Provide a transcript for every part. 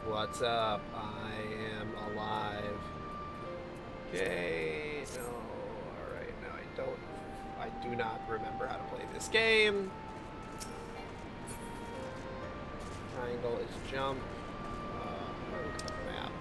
What's up? I am alive. Okay, no. Alright, now I do not remember how to play this game. Triangle is jump. Look at the map.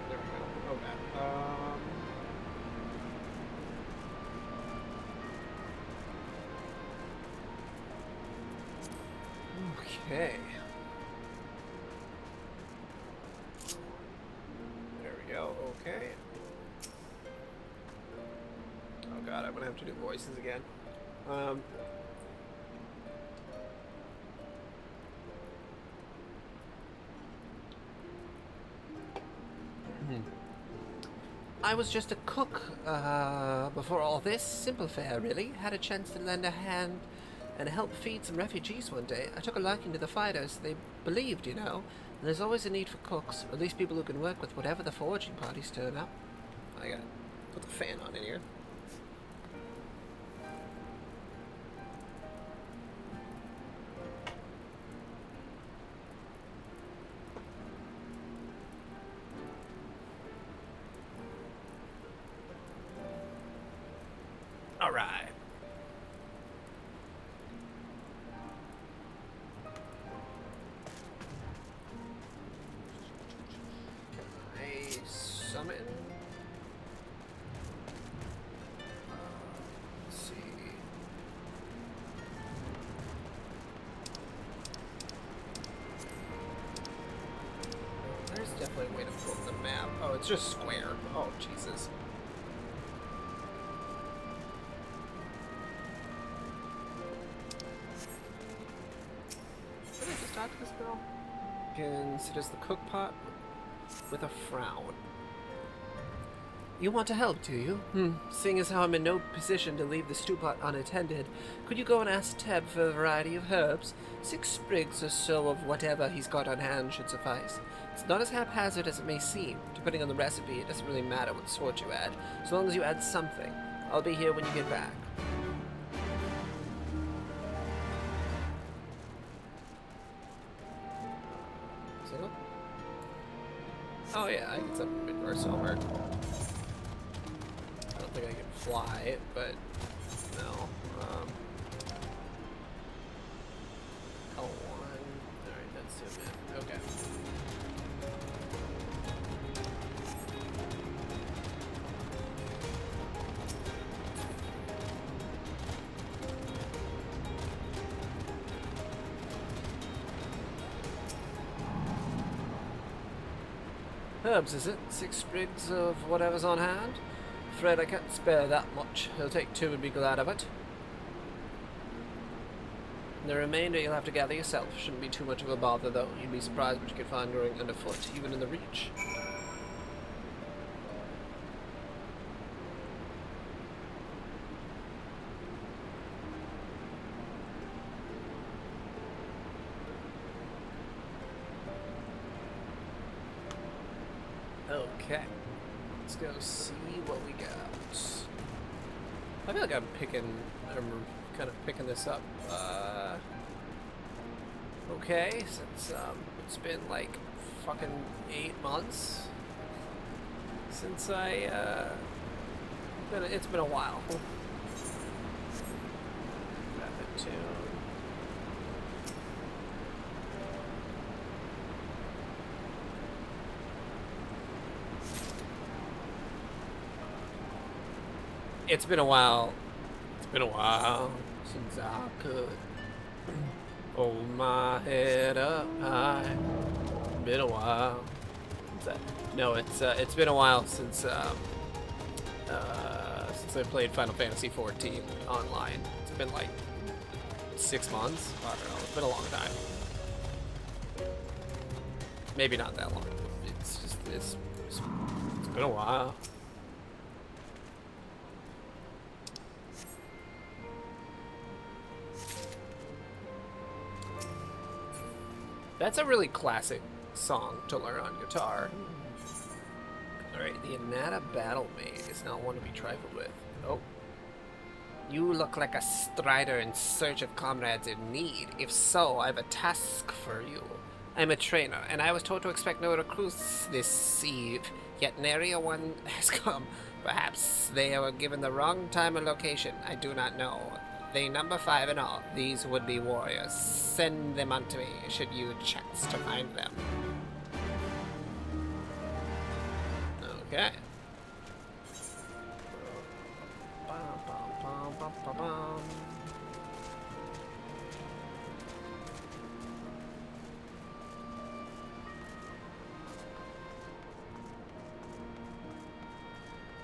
There we go. Okay. Okay. There we go. Okay. Oh god, I'm gonna have to do voices again. I was just a cook before all this. Simple fare, really. Had a chance to lend a hand and help feed some refugees one day. I took a liking to the fighters. They believed, you know. And there's always a need for cooks, or at least people who can work with whatever the foraging parties turn up. I gotta put the fan on in here. All right. Can I summon? Let's see. There's definitely a way to flip the map. Oh, it's just square. Oh, Jesus. Did I just talk to this girl? Considers the cook pot with a frown. You want to help, do you? Seeing as how I'm in no position to leave the stew pot unattended, could you go and ask Teb for a variety of herbs? 6 sprigs or so of whatever he's got on hand should suffice. It's not as haphazard as it may seem. Depending on the recipe, it doesn't really matter what sort you add, as long as you add something. I'll be here when you get back. So? Oh yeah, I can summon Midgar somewhere. I don't think I can fly, but no. L1. Alright, that's zoom in. Okay. Herbs, is it? 6 sprigs of whatever's on hand? Afraid I can't spare that much. He'll take 2 and be glad of it. The remainder you'll have to gather yourself. Shouldn't be too much of a bother, though. You'd be surprised what you could find growing underfoot, even in the Reach. Okay. Let's go see what we got. I feel like I'm kind of picking this up. Okay, since it's been like fucking 8 months since it's been a while. Rapid tune. It's been a while. It's been a while since I could hold my head up high. Been a while. What's that? No, it's been a while since I played Final Fantasy 14 online. It's been like 6 months. I don't know. It's been a long time. Maybe not that long. It's just it's been a while. That's a really classic song to learn on guitar. Alright, the Anata Battle Maid is not one to be trifled with. Oh. You look like a strider in search of comrades in need. If so, I have a task for you. I'm a trainer, and I was told to expect no recruits this eve, yet nary a one has come. Perhaps they were given the wrong time and location. I do not know. They number 5 in all. These would-be warriors. Send them unto me, should you chance to find them. Okay.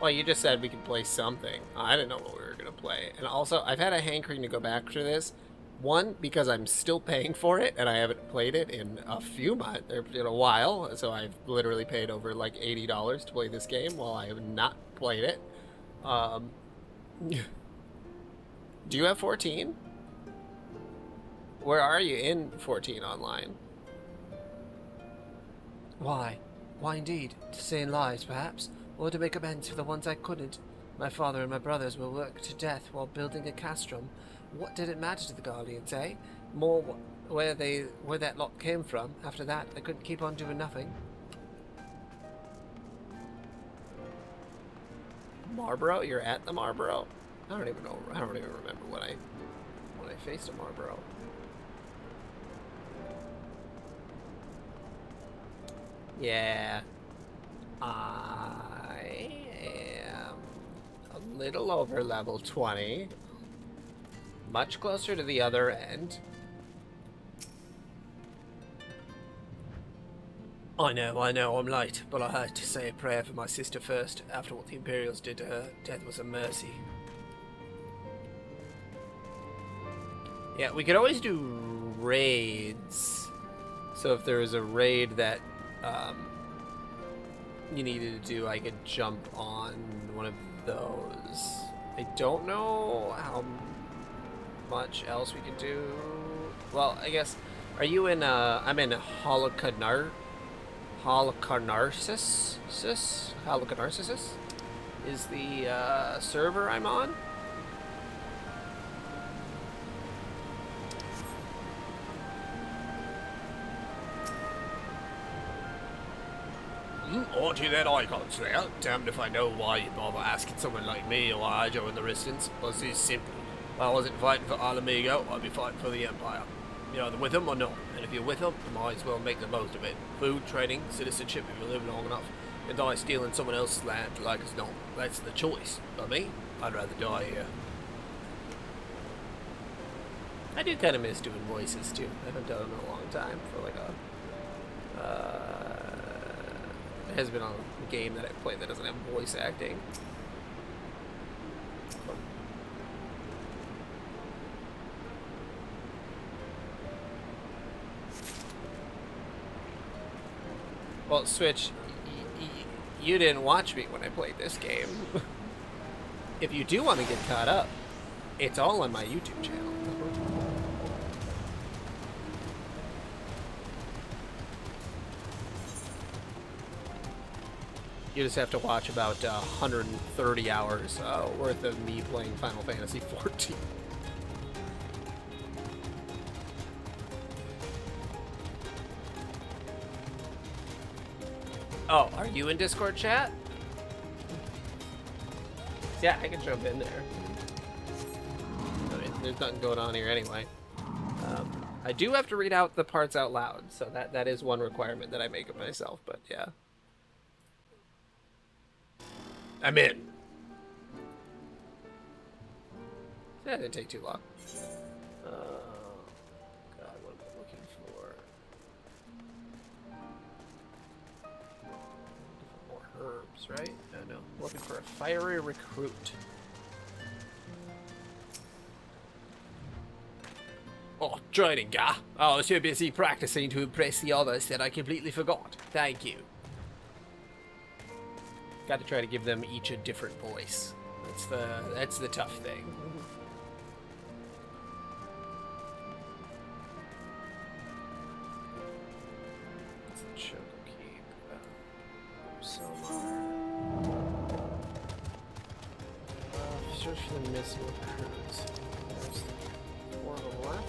Well, you just said we could play something. I didn't know what we were going to play. And also, I've had a hankering to go back to this. One, because I'm still paying for it, and I haven't played it in a few months, or in a while. So I've literally paid over like $80 to play this game while I have not played it. Do you have 14? Where are you in 14 online? Why indeed, to save lives, perhaps, or to make amends for the ones I couldn't. My father and my brothers were worked to death while building a castrum. What did it matter to the Guardians, eh? More where that lot came from. After that, I couldn't keep on doing nothing. Marlborough? You're at the Marlborough? I don't even know. I don't even remember when I faced a Marlborough. Yeah. I am a little over level 20. Much closer to the other end. I know, I'm late, but I had to say a prayer for my sister first. After what the Imperials did to her, death was a mercy. Yeah, we could always do raids. So if there was a raid that you needed to do, I could jump on one of those. I don't know how much else we could do. Well, I guess, are you in, I'm in Holocarnarsis is the server I'm on. Aren't you that icon slayer? Damned if I know why you bother asking someone like me why I joined the Resistance. Well, it's simple. If I wasn't fighting for Alamigo, I'd be fighting for the Empire. You're either with them or not, and if you're with them, you might as well make the most of it. Food, training, citizenship if you live long enough, and die stealing someone else's land like it's not. That's the choice. But me, I'd rather die here. I do kind of miss doing voices too. I haven't done it in a long time for like a. It has been a game that I played that doesn't have voice acting. Well, Switch, you didn't watch me when I played this game. If you do want to get caught up, it's all on my YouTube channel. You just have to watch about 130 hours worth of me playing Final Fantasy XIV. Oh, are you in Discord chat? Yeah, I can jump in there. I mean, there's nothing going on here anyway. I do have to read out the parts out loud, so that is one requirement that I make of myself, but yeah. I'm in. That didn't take too long. God, what am I looking for? More herbs, right? No. Looking for a fiery recruit. Oh, training, guy. I was so busy practicing to impress the others that I completely forgot. Thank you. Got to try to give them each a different voice. That's the tough thing. search for the missing recruits. There's 4 of them left.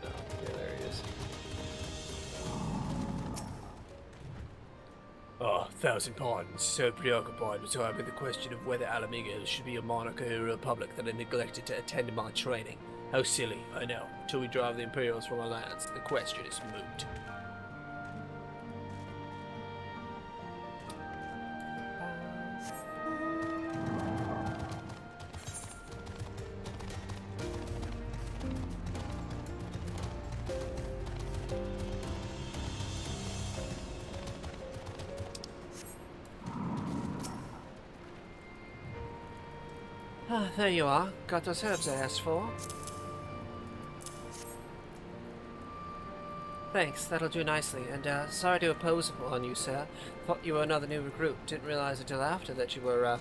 Oh, yeah, there he is. Oh, 1,000 pardons. So preoccupied with time with the question of whether Alamigos should be a monarchy or a republic that I neglected to attend my training. How silly, I know. Till we drive the Imperials from our lands, the question is moot. Ah, there you are. Got those herbs I asked for. Thanks, that'll do nicely. And sorry to impose upon you, sir. Thought you were another new recruit. Didn't realize until after that you were,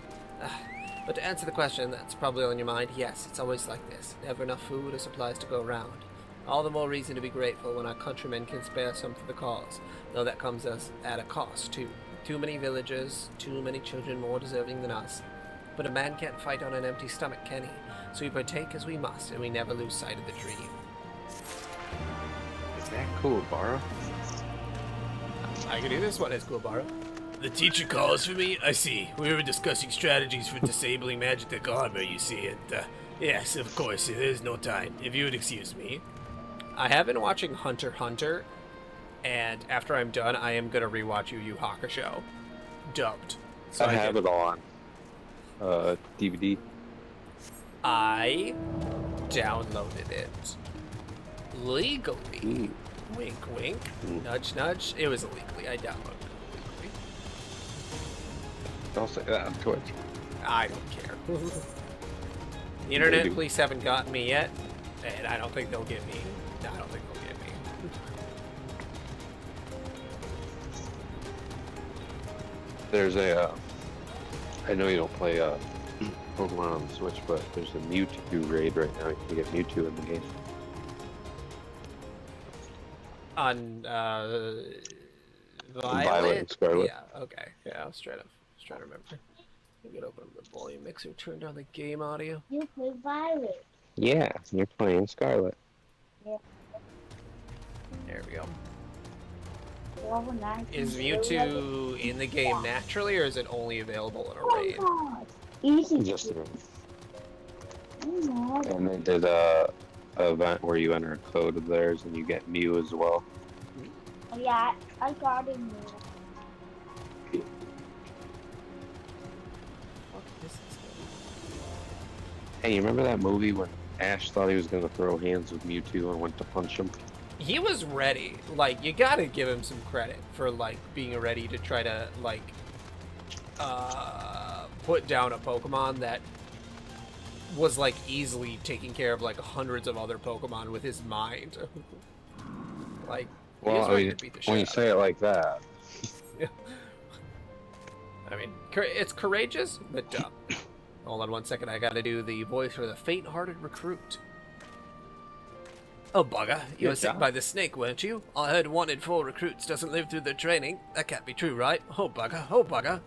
But to answer the question that's probably on your mind, yes, it's always like this. Never enough food or supplies to go around. All the more reason to be grateful when our countrymen can spare some for the cause. Though that comes at a cost, too. Too many villagers, too many children more deserving than us. But a man can't fight on an empty stomach, can he? So we partake as we must, and we never lose sight of the dream. Is that cool, Barrow? I can do this one as Guabara. The teacher calls for me? I see. We were discussing strategies for disabling magic armor, you see, and, yes, of course, there's no time. If you would excuse me. I have been watching Hunter x Hunter, and after I'm done, I am going to rewatch Yu Yu Hakusho. Dubbed. So I have it all on DVD. I downloaded it legally. Wink, wink. Nudge, nudge. It was illegally. I downloaded it illegally. Don't say that on Twitch. I don't care. The internet police haven't gotten me yet, and I don't think they'll get me. No, I don't think they'll get me. There's a, I know you don't play Pokemon on the Switch, but there's a Mewtwo raid right now. You can get Mewtwo in the game. On Violet and Scarlet. Yeah. Okay. Yeah. I was trying to remember. You can open up the volume mixer. Turn down the game audio. You play Violet. Yeah, you're playing Scarlet. Yeah. There we go. Level 19. Is Mewtwo in the game naturally, or is it only available in a raid? Oh, easy. Just Oh, and they did a event where you enter a code of theirs and you get Mew as well. yeah, I got it. Hey, you remember that movie when Ash thought he was going to throw hands with Mewtwo and went to punch him? He was ready. Like, you gotta give him some credit for, like, being ready to try to, like, put down a Pokemon that was, like, easily taking care of, like, hundreds of other Pokemon with his mind. Like, he was Well, I ready mean, to beat the when you shit out say it like that, I mean, it's courageous, but dumb. Hold on one second, I gotta do the voice for the faint-hearted recruit. Oh, bugger, you were sick by the snake, weren't you? I heard 1 in 4 recruits doesn't live through their training. That can't be true, right? Oh, bugger, oh, bugger.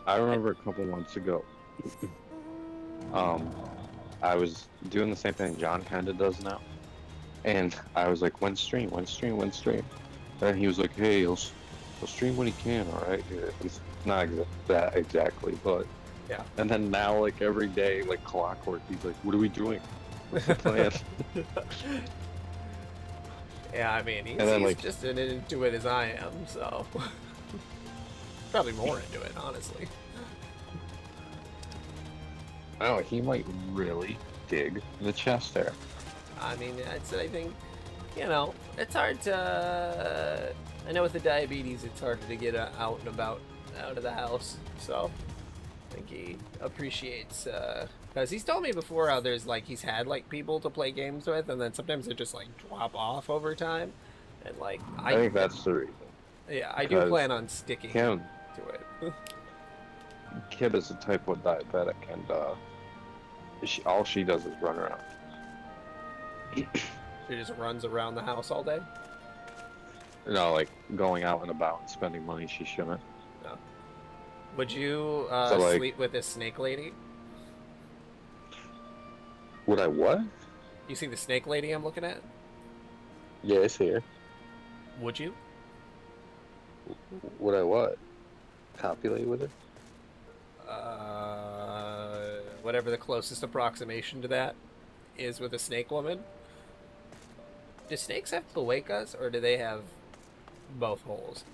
I remember a couple months ago, I was doing the same thing John kind of does now, and I was like, when stream? And he was like, hey, he'll stream when he can, alright? It's not that exactly, but yeah. And then now, like, every day, like clockwork, he's like, what are we doing? What's the plan? Yeah, I mean, he's like, just as into it as I am, so... Probably more into it, honestly. Oh, he might really dig the chest there. I mean, I think, you know, it's hard to... I know with the diabetes, it's harder to get out and about, out of the house, so... I think he appreciates, because he's told me before how there's, like, he's had, like, people to play games with, and then sometimes they just, like, drop off over time, and, like, I think that's the reason. Yeah, I do plan on sticking to it. Kid is a type 1 diabetic, and, all she does is run around. She just runs around the house all day? You know, like, going out and about and spending money she shouldn't. No. Would you So, like, sleep with this snake lady? would I what? You see the snake lady I'm looking at? Yeah, it's here. Would you? Would I what? Copulate with it? Whatever the closest approximation to that is with a snake woman. Do snakes have cloacas, or do they have both holes?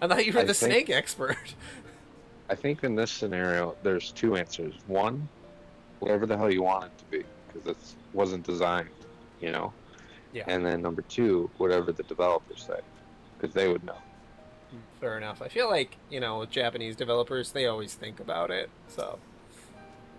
I thought you were the snake expert. I think in this scenario, there's two answers. One, whatever the hell you want it to be, because it wasn't designed, you know? Yeah. And then number two, whatever the developers say, because they would know. Fair enough. I feel like, you know, with Japanese developers, they always think about it. So,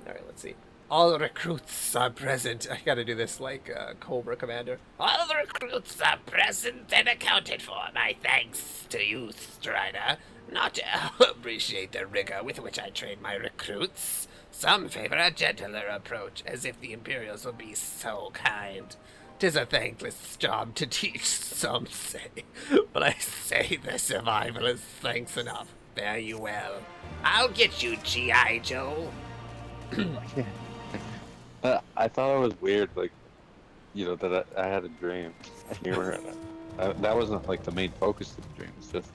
all right, let's see. All recruits are present. I gotta do this like Cobra Commander. All the recruits are present and accounted for. My thanks to you, Strider. Not appreciate the rigor with which I train my recruits. Some favor a gentler approach, as if the Imperials would be so kind. 'Tis a thankless job to teach, some say. But I say the survival is thanks enough. Fare you well. I'll get you, G.I. Joe. I thought it was weird, like, you know, that I had a dream. You were, that wasn't like the main focus of the dream. It's just,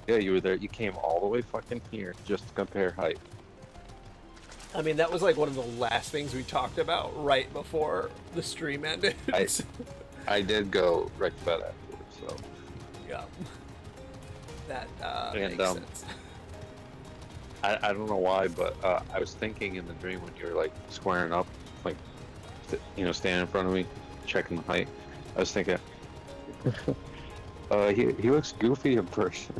yeah, you were there. You came all the way fucking here just to compare height. I mean, that was like one of the last things we talked about right before the stream ended. I did go right to bed afterwards, so. Yeah. That And, makes sense. I don't know why, but I was thinking in the dream when you were like squaring up, like, you know, standing in front of me, checking the height. I was thinking, he looks goofy in person.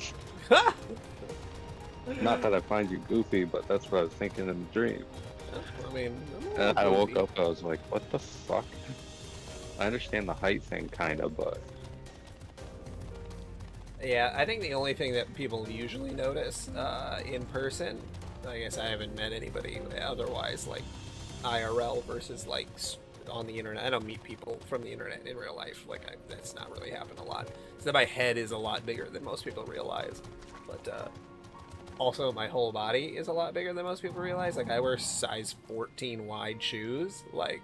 Not that I find you goofy, but that's what I was thinking in the dream. I mean, And I woke up, I was like, what the fuck? I understand the height thing, kind of, but... Yeah, I think the only thing that people usually notice in person, I guess I haven't met anybody otherwise, like IRL versus like on the internet. I don't meet people from the internet in real life. Like that's not really happened a lot. So my head is a lot bigger than most people realize, but also my whole body is a lot bigger than most people realize. Like I wear size 14 wide shoes. Like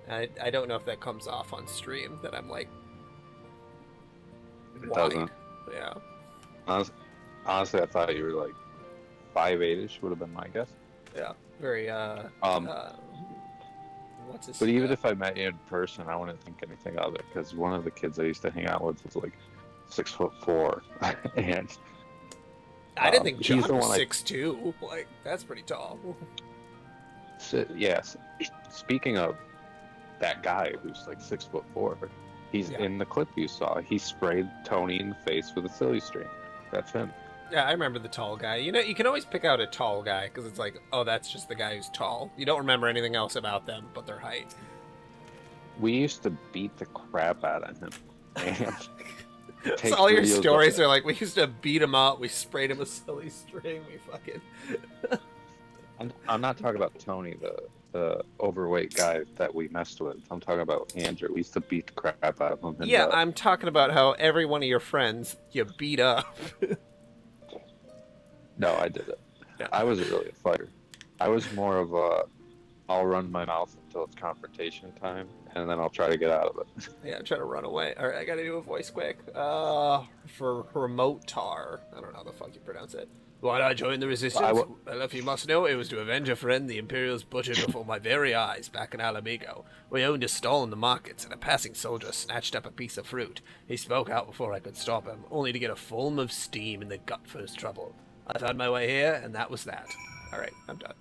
I don't know if that comes off on stream that I'm like It wide. doesn't. Yeah. Honestly, I thought you were like 5'8"-ish would have been my guess. Yeah. Very what's his But even if I met you in person, I wouldn't think anything of it because one of the kids I used to hang out with was like 6'4", and I didn't think he's John the was one 6'2". Like that's pretty tall. Yes. Speaking of that guy who's like 6'4", he's in the clip you saw. He sprayed Tony in the face with a silly string. That's him. Yeah, I remember the tall guy. You know, you can always pick out a tall guy because it's like, oh, that's just the guy who's tall. You don't remember anything else about them but their height. We used to beat the crap out of him. And So all your stories are like, we used to beat him up, we sprayed him with silly string, we fucking... I'm not talking about Tony, the overweight guy that we messed with. I'm talking about Andrew. We used to beat the crap out of him. And, yeah, I'm talking about how every one of your friends you beat up. No, I did it. Yeah. I wasn't really a fighter. I was more of a, I'll run my mouth until it's confrontation time, and then I'll try to get out of it. Yeah, try to run away. All right, I gotta do a voice quick. For remote tar. I don't know how the fuck you pronounce it. Why did I join the resistance? Well, if you must know, it was to avenge a friend the Imperials butchered before my very eyes back in Alamigo. We owned a stall in the markets, and a passing soldier snatched up a piece of fruit. He spoke out before I could stop him, only to get a foam of steam in the gut for his trouble. I found my way here, and that was that. All right, I'm done.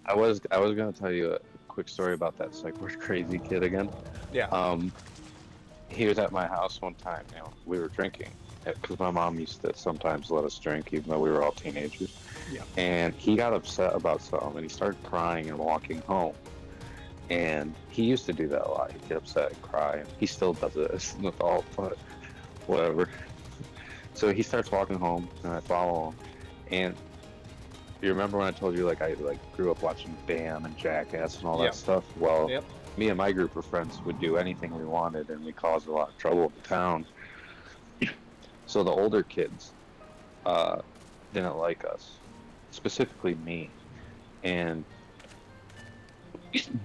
I was gonna tell you a quick story about that psych ward crazy kid again. Yeah. He was at my house one time. You know, we were drinking because my mom used to sometimes let us drink, even though we were all teenagers. Yeah. And he got upset about something, and he started crying and walking home. And he used to do that a lot. He'd get upset and cry, and he still does it. It's not all, but whatever. So he starts walking home, and I follow him. And you remember when I told you, like, I grew up watching Bam and Jackass and all that stuff? Well, me and my group of friends would do anything we wanted, and we caused a lot of trouble in town. So the older kids didn't like us, specifically me. And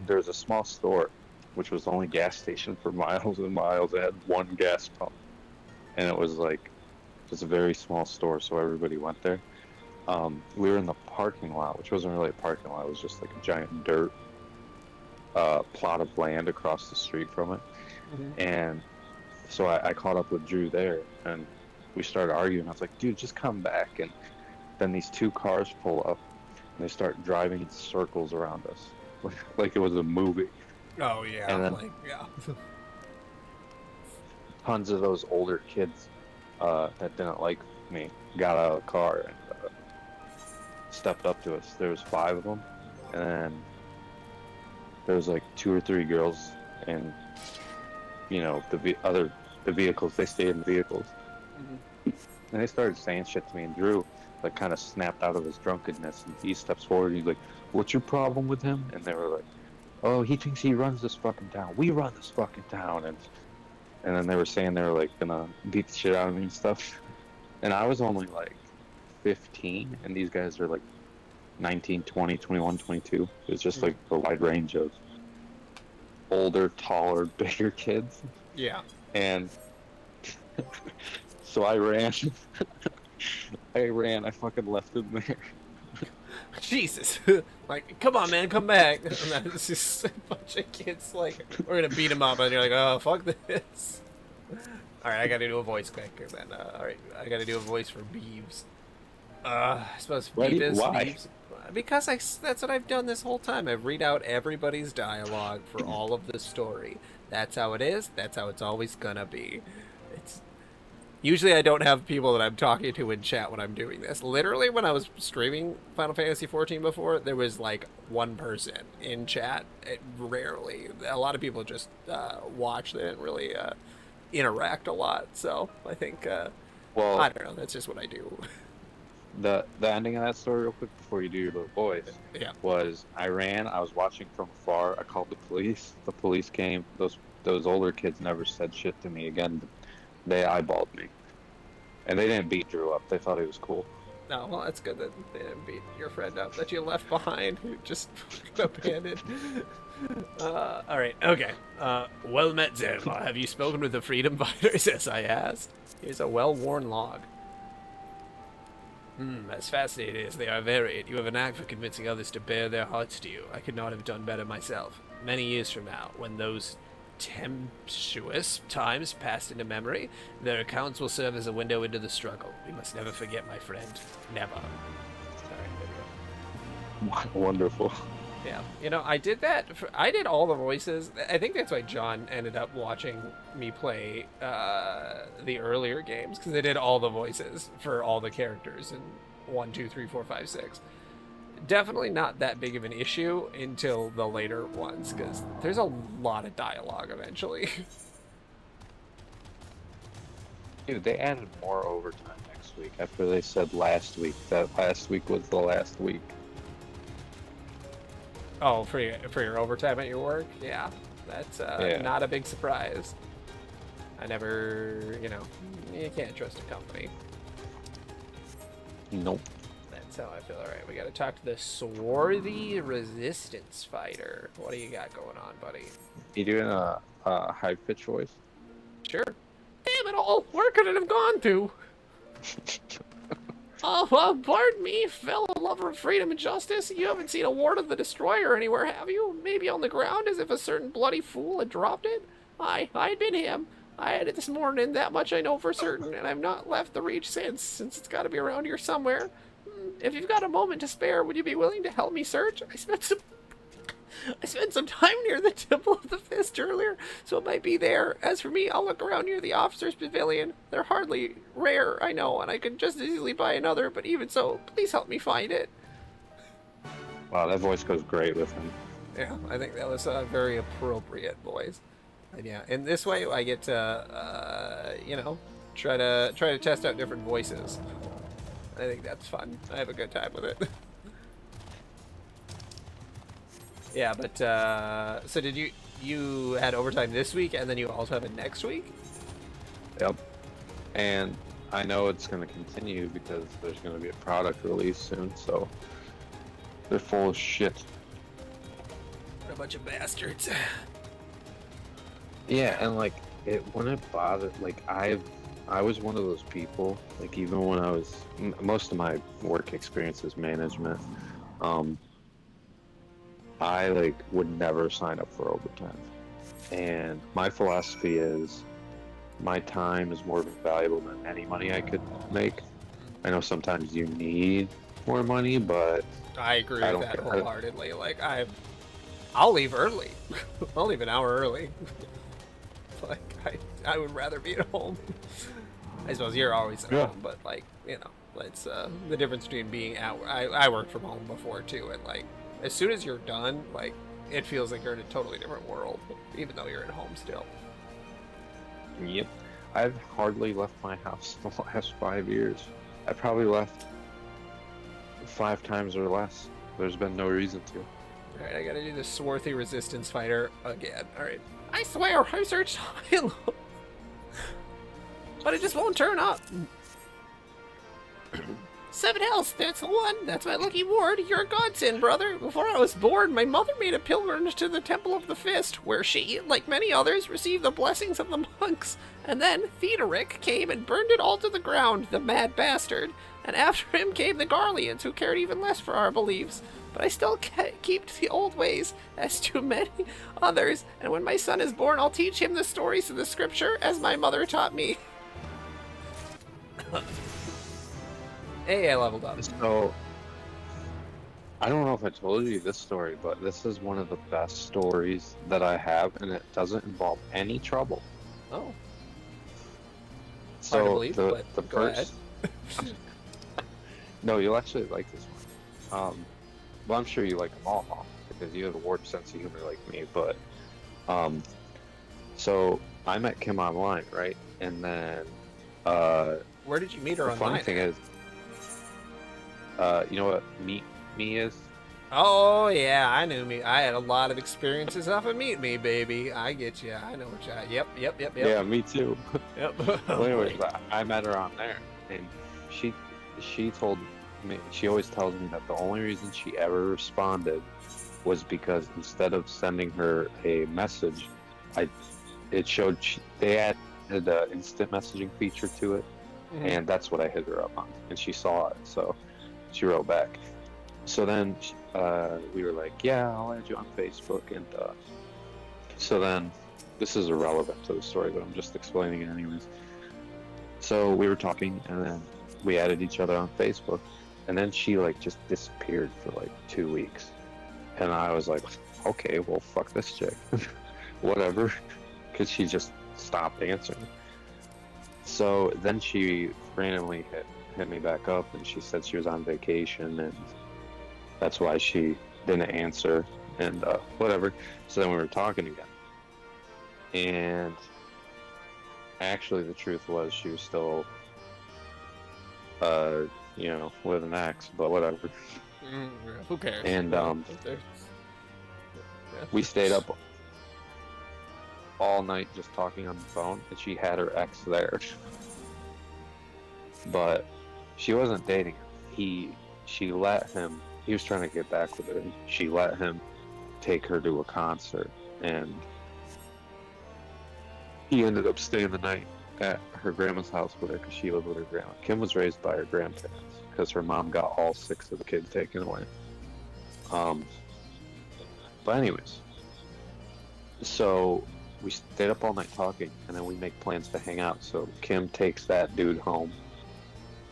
there's a small store, which was the only gas station for miles and miles. It had one gas pump, and it was like just a very small store, so everybody went there. We were in the parking lot, which wasn't really a parking lot. It was just like a giant dirt plot of land across the street from it. And so I caught up with Drew there, and we started arguing. I was like, dude, just come back. And then these two cars pull up, and they start driving in circles around us, like it was a movie. Oh, yeah. And then yeah. tons of those older kids that didn't like me got out of the car and stepped up to us. There was 5 of them, and then there was like 2 or 3 girls, and you know the vehicles. They stayed in the vehicles, and they started saying shit to me. And Drew like kind of snapped out of his drunkenness, and he steps forward. And he's like, "What's your problem with him?" And they were like, "Oh, he thinks he runs this fucking town. We run this fucking town." And then they were saying they were like gonna beat the shit out of me and stuff. And I was only like 15, and these guys are like 19, 20, 21, 22. It was just like a wide range of older, taller, bigger kids. Yeah. And so I ran. I fucking left him there. Jesus. Like, come on, man, come back. And then it's just a bunch of kids like, we're gonna beat him up, and you're like, oh, fuck this. Alright, I gotta do a voice quick, and then, alright, I gotta do a voice for Beeves. I suppose Beavis. Why? Beeves. Because that's what I've done this whole time. I read out everybody's dialogue for all of the story. That's how it is. That's how it's always gonna be. Usually I don't have people that I'm talking to in chat when I'm doing this. Literally, when I was streaming Final Fantasy XIV before, there was like one person in chat. Rarely. A lot of people just watch. They didn't really interact a lot. So I think, Well, I don't know. That's just what I do. the ending of that story, real quick, before you do your little voice, Yeah. was I ran. I was watching from afar. I called the police. The police came. Those older kids never said shit to me again. They eyeballed me, and they didn't beat Drew up. They thought he was cool. No, well, that's good that they didn't beat your friend up that you left behind, who just abandoned. Alright, okay. Well met, Zerva. Have you spoken with the Freedom Fighters, as I asked? Here's a well-worn log. As fascinating as they are varied, you have an act for convincing others to bare their hearts to you. I could not have done better myself. Many years from now, when those tempestuous times passed into memory, their accounts will serve as a window into the struggle. We must never forget, my friend. Never. Alright, there we go. Wonderful. Yeah, you know, I did that. I did all the voices. I think that's why John ended up watching me play the earlier games, because I did all the voices for all the characters in 1, 2, 3, 4, 5, 6. Definitely not that big of an issue until the later ones, because there's a lot of dialogue eventually. Dude, they added more overtime next week after they said last week that last week was the last week. Oh, for your overtime at your work? Yeah, that's not a big surprise. I never, you can't trust a company. Nope. That's how I feel. Alright, we gotta talk to the swarthy resistance fighter. What do you got going on, buddy? You doing a high-pitched voice? Sure. Damn it all! Where could it have gone to? Pardon me, fellow lover of freedom and justice. You haven't seen a Ward of the Destroyer anywhere, have you? Maybe on the ground, as if a certain bloody fool had dropped it? I'd been him. I had it this morning, that much I know for certain, and I've not left the Reach since it's got to be around here somewhere. If you've got a moment to spare, would you be willing to help me search? I spent some time near the Temple of the Fist earlier, so it might be there. As for me, I'll look around near the officer's pavilion. They're hardly rare, I know, and I could just as easily buy another, but even so, please help me find it. Wow, that voice goes great with him. Yeah, I think that was a very appropriate voice. And yeah, in this way, I get to, try to test out different voices. I think that's fun. I have a good time with it. Yeah, but, so did you had overtime this week, and then you also have it next week? Yep. And I know it's going to continue because there's going to be a product release soon, so they're full of shit. What a bunch of bastards. Yeah, and like it wouldn't bother. Like I was one of those people. Like even when I was most of my work experience is management. I like would never sign up for overtime, and my philosophy is my time is more valuable than any money I could make. I know sometimes you need more money, but I agree I with don't that care. wholeheartedly. Like, I'll leave early. I'll leave an hour early. Like, I would rather be at home. I suppose you're always at Yeah. home, but, like, you know, it's the difference between being out. I worked from home before, too, and, like, as soon as you're done, like, it feels like you're in a totally different world, even though you're at home still. Yep. I've hardly left my house in the last 5 years. I probably left 5 times or less. There's been no reason to. Alright, I gotta do the swarthy resistance fighter again. Alright. I swear, I searched high and low. But it just won't turn up. 7 health, that's the one. That's my lucky ward. You're a godsend, brother. Before I was born, my mother made a pilgrimage to the Temple of the Fist, where she, like many others, received the blessings of the monks. And then Theodoric came and burned it all to the ground, the mad bastard. And after him came the Garleans, who cared even less for our beliefs. But I still keep the old ways, as do many others. And when my son is born, I'll teach him the stories of the scripture, as my mother taught me. Hey, I leveled up. So, I don't know if I told you this story, but this is one of the best stories that I have, and it doesn't involve any trouble. Oh. So Hard to believe, the but go first, no, you'll actually like this one. Well, I'm sure you like them all because you have a warped sense of humor like me. But, so I met Kim online, right? And then, Where did you meet her the online? funny thing is, you know what Meet Me is? Oh yeah, I knew me. I had a lot of experiences off of Meet Me, baby. I get you. I know what you. Yep. Yeah, me too. Yep. Well, anyways, I met her on there, and she told me, she always tells me that the only reason she ever responded was because instead of sending her a message, it showed they added an instant messaging feature to it, and that's what I hit her up on, and she saw it, so she wrote back. So then we were like, yeah, I'll add you on Facebook, and so then this is irrelevant to the story, but I'm just explaining it anyways. So we were talking, and then we added each other on Facebook, and then she like just disappeared for like 2 weeks, and I was like, okay, well, fuck this chick, whatever, because she just stopped answering. So then she randomly hit me back up, and she said she was on vacation, and that's why she didn't answer, and whatever. So then we were talking again, and actually the truth was she was still with an ex, but whatever. Who cares? And we stayed up all night just talking on the phone, and she had her ex there, but she wasn't dating him. She let him. He was trying to get back with her. She let him take her to a concert, and he ended up staying the night at her grandma's house with her because she lived with her grandma. Kim was raised by her grandparents because her mom got all 6 of the kids taken away. But anyways, so we stayed up all night talking, and then we make plans to hang out. So Kim takes that dude home,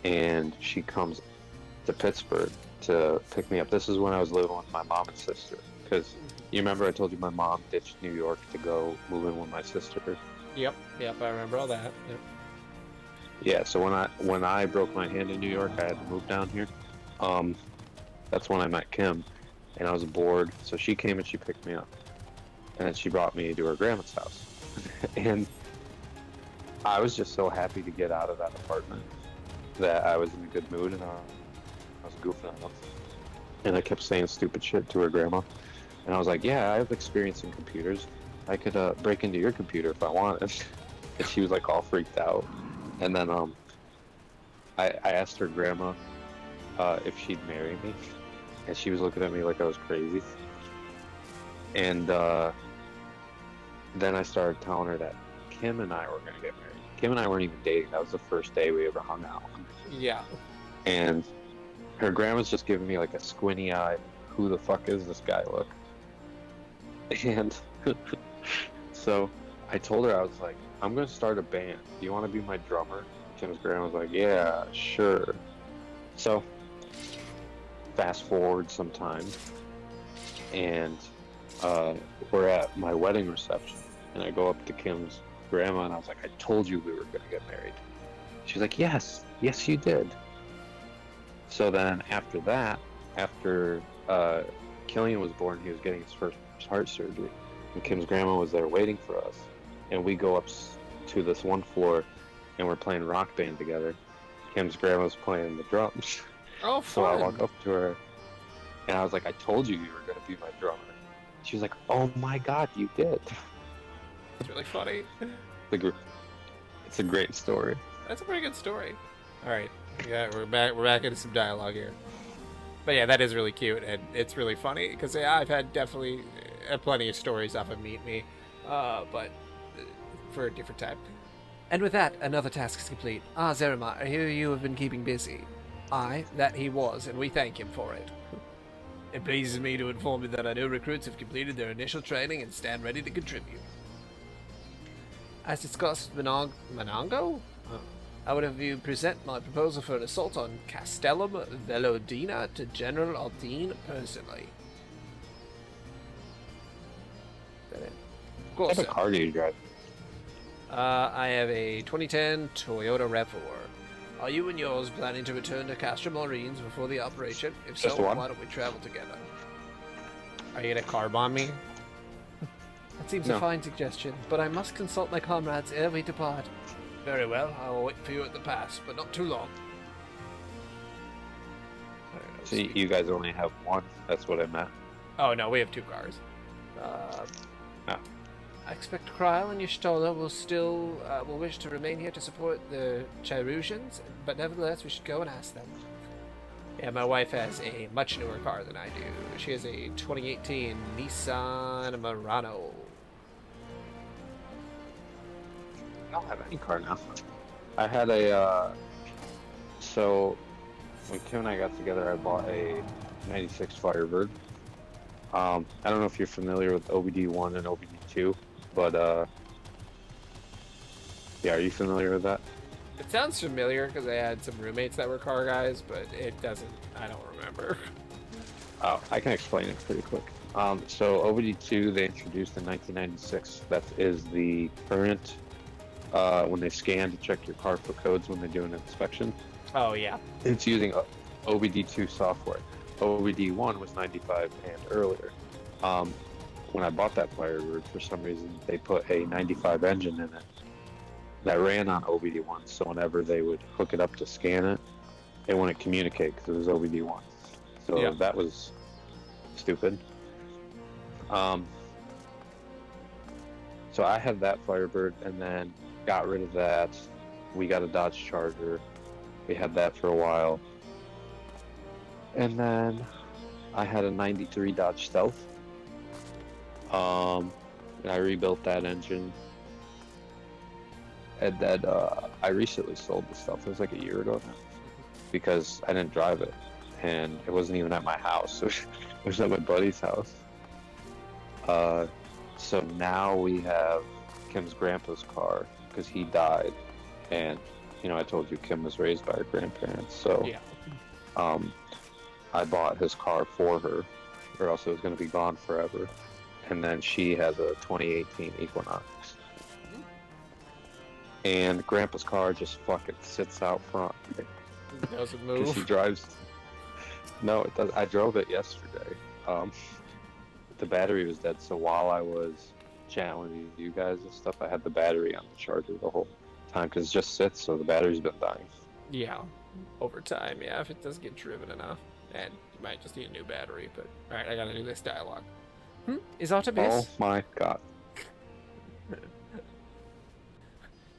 and she comes to Pittsburgh to pick me up. This is when I was living with my mom and sister, because you remember I told you my mom ditched New York to go move in with my sister. Yep, I remember all that. Yep. Yeah, so when I broke my hand in New York, I had to move down here. That's when I met Kim, and I was bored, so she came and she picked me up, and then she brought me to her grandma's house, and I was just so happy to get out of that apartment that I was in a good mood, and I was goofing off, and I kept saying stupid shit to her grandma, and I was like, yeah, I have experience in computers. I could break into your computer if I wanted. And she was like all freaked out. And then I asked her grandma if she'd marry me, and she was looking at me like I was crazy. And then I started telling her that Kim and I were gonna get married. Kim and I weren't even dating. That was the first day we ever hung out. Yeah. And her grandma's just giving me like a squinty eye. Who the fuck is this guy? Look. And so I told her, I was like, I'm gonna start a band. Do you want to be my drummer? Kim's grandma was like, yeah, sure. So fast forward some time, and we're at my wedding reception, and I go up to Kim's grandma, and I was like, I told you we were gonna get married. She's like, yes, yes, you did. So then after that, after Killian was born, he was getting his first heart surgery, and Kim's grandma was there waiting for us, and we go up to this one floor, and we're playing Rock Band together. Kim's grandma's playing the drums. Oh, So I fun. walk up to her, and I was like, I told you were going to be my drummer. She was like, oh my god, you did. It's really funny. It's a great story. That's a pretty good story. All right, yeah, we're back into some dialogue here. But yeah, that is really cute, and it's really funny because yeah, I've had definitely plenty of stories off of Meet Me, but for a different time. And with that, another task is complete. Ah, Zerimar, I hear you have been keeping busy. Aye, that he was, and we thank him for it. It pleases me to inform you that our new recruits have completed their initial training and stand ready to contribute. As discussed, Monongo? Oh. I would have you present my proposal for an assault on Castellum Velodina to General Aldine personally. That it? Of course, What type of car do you drive? I have a 2010 Toyota RAV4. Are you and yours planning to return to Castra Marines before the operation? If so, Just one? why don't we travel together? Are you gonna car bomb me? That seems a No. fine suggestion, but I must consult my comrades ere we depart. Very well, I will wait for you at the pass, but not too long. I don't know, So you guys only have one? That's what I meant. Oh no, we have two cars. Ah. I expect Kryl and Y'shtola will wish to remain here to support the Chirusians, but nevertheless we should go and ask them. Yeah, my wife has a much newer car than I do. She has a 2018 Nissan Murano. I don't have any car now. I had a, so when Kim and I got together, I bought a 96 Firebird. I don't know if you're familiar with OBD1 and OBD2, but, yeah, are you familiar with that? It sounds familiar because I had some roommates that were car guys, but it doesn't, I don't remember. Oh, I can explain it pretty quick. So OBD2 they introduced in 1996. That is the current when they scan to check your car for codes when they do an inspection. Oh yeah. It's using OBD2 software. OBD1 was 95 and earlier. When I bought that Firebird, for some reason they put a 95 engine in it that ran on OBD1. So whenever they would hook it up to scan it, it wouldn't communicate because it was OBD1. So Yeah. that was stupid. So I had that Firebird and then got rid of that. We got a Dodge Charger. We had that for a while. And then I had a 93 Dodge Stealth. And I rebuilt that engine. And then I recently sold the stuff. It was like a year ago now. Because I didn't drive it. And it wasn't even at my house. It was at my buddy's house. So now we have Kim's grandpa's car because he died. And, you know, I told you Kim was raised by her grandparents. So Yeah. I bought his car for her, or else it was going to be gone forever. And then she has a 2018 Equinox. And Grandpa's car just fucking sits out front. Doesn't Because he move. drives... No, it does. I drove it yesterday. The battery was dead, so while I was chatting with you guys and stuff, I had the battery on the charger the whole time, because it just sits, so the battery's been dying. Yeah. Over time, yeah, if it does get driven enough. And you might just need a new battery, but... Alright, I gotta do this dialogue. Is Artemis... Oh my god.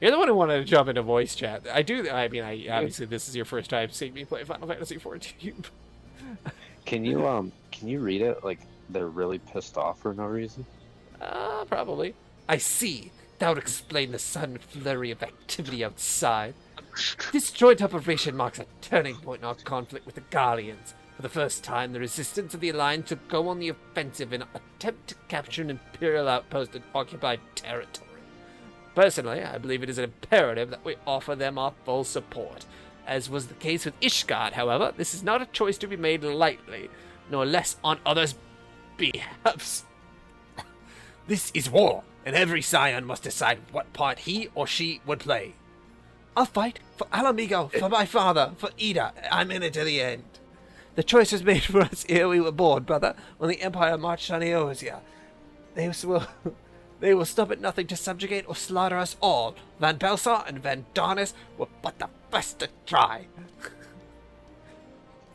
You're the one who wanted to jump into voice chat. I obviously this is your first time seeing me play Final Fantasy XIV. Can you read it like they're really pissed off for no reason? Probably. I see. That would explain the sudden flurry of activity outside. This joint operation marks a turning point in our conflict with the Guardians. For the first time, the resistance of the Alliance will go on the offensive in an attempt to capture an Imperial outpost in occupied territory. Personally, I believe it is imperative that we offer them our full support. As was the case with Ishgard, however, this is not a choice to be made lightly, nor less on others' behalves. This is war, and every scion must decide what part he or she would play. I'll fight for Alamigo, for my father, for Ida. I'm in it to the end. The choice was made for us ere we were born, brother, when the Empire marched on Eorzea. They will stop at nothing to subjugate or slaughter us all. Van Belsar and Van Darnes were but the first to try.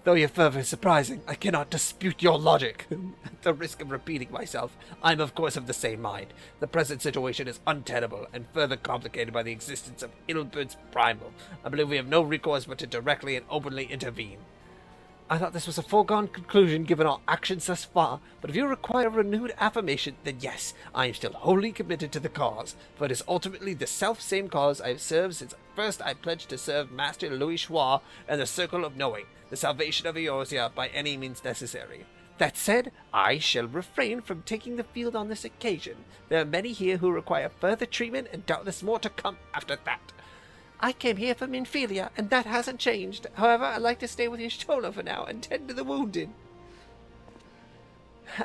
Though your fervor is surprising, I cannot dispute your logic. At the risk of repeating myself, I am of course of the same mind. The present situation is untenable and further complicated by the existence of Ilberd's Primal. I believe we have no recourse but to directly and openly intervene. I thought this was a foregone conclusion given our actions thus far, but if you require renewed affirmation, then yes, I am still wholly committed to the cause, for it is ultimately the self-same cause I have served since first I pledged to serve Master Louis Schwa and the Circle of Knowing, the salvation of Eorzea by any means necessary. That said, I shall refrain from taking the field on this occasion. There are many here who require further treatment, and doubtless more to come after that. I came here from Infilia, and that hasn't changed. However, I'd like to stay with Y'shtola for now and tend to the wounded.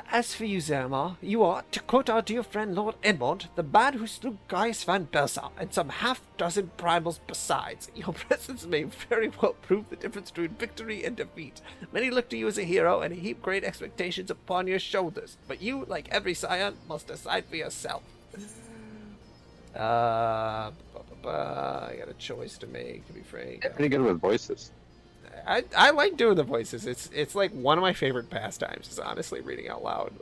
As for you, Zermar, you are, to quote our dear friend Lord Edmond, the man who slew Gaius van Belsar and some half-dozen primals besides. Your presence may very well prove the difference between victory and defeat. Many look to you as a hero and heap great expectations upon your shoulders, but you, like every scion, must decide for yourself. I got a choice to make, to be frank. Pretty good with voices. I like doing the voices. It's like one of my favorite pastimes, is honestly reading out loud.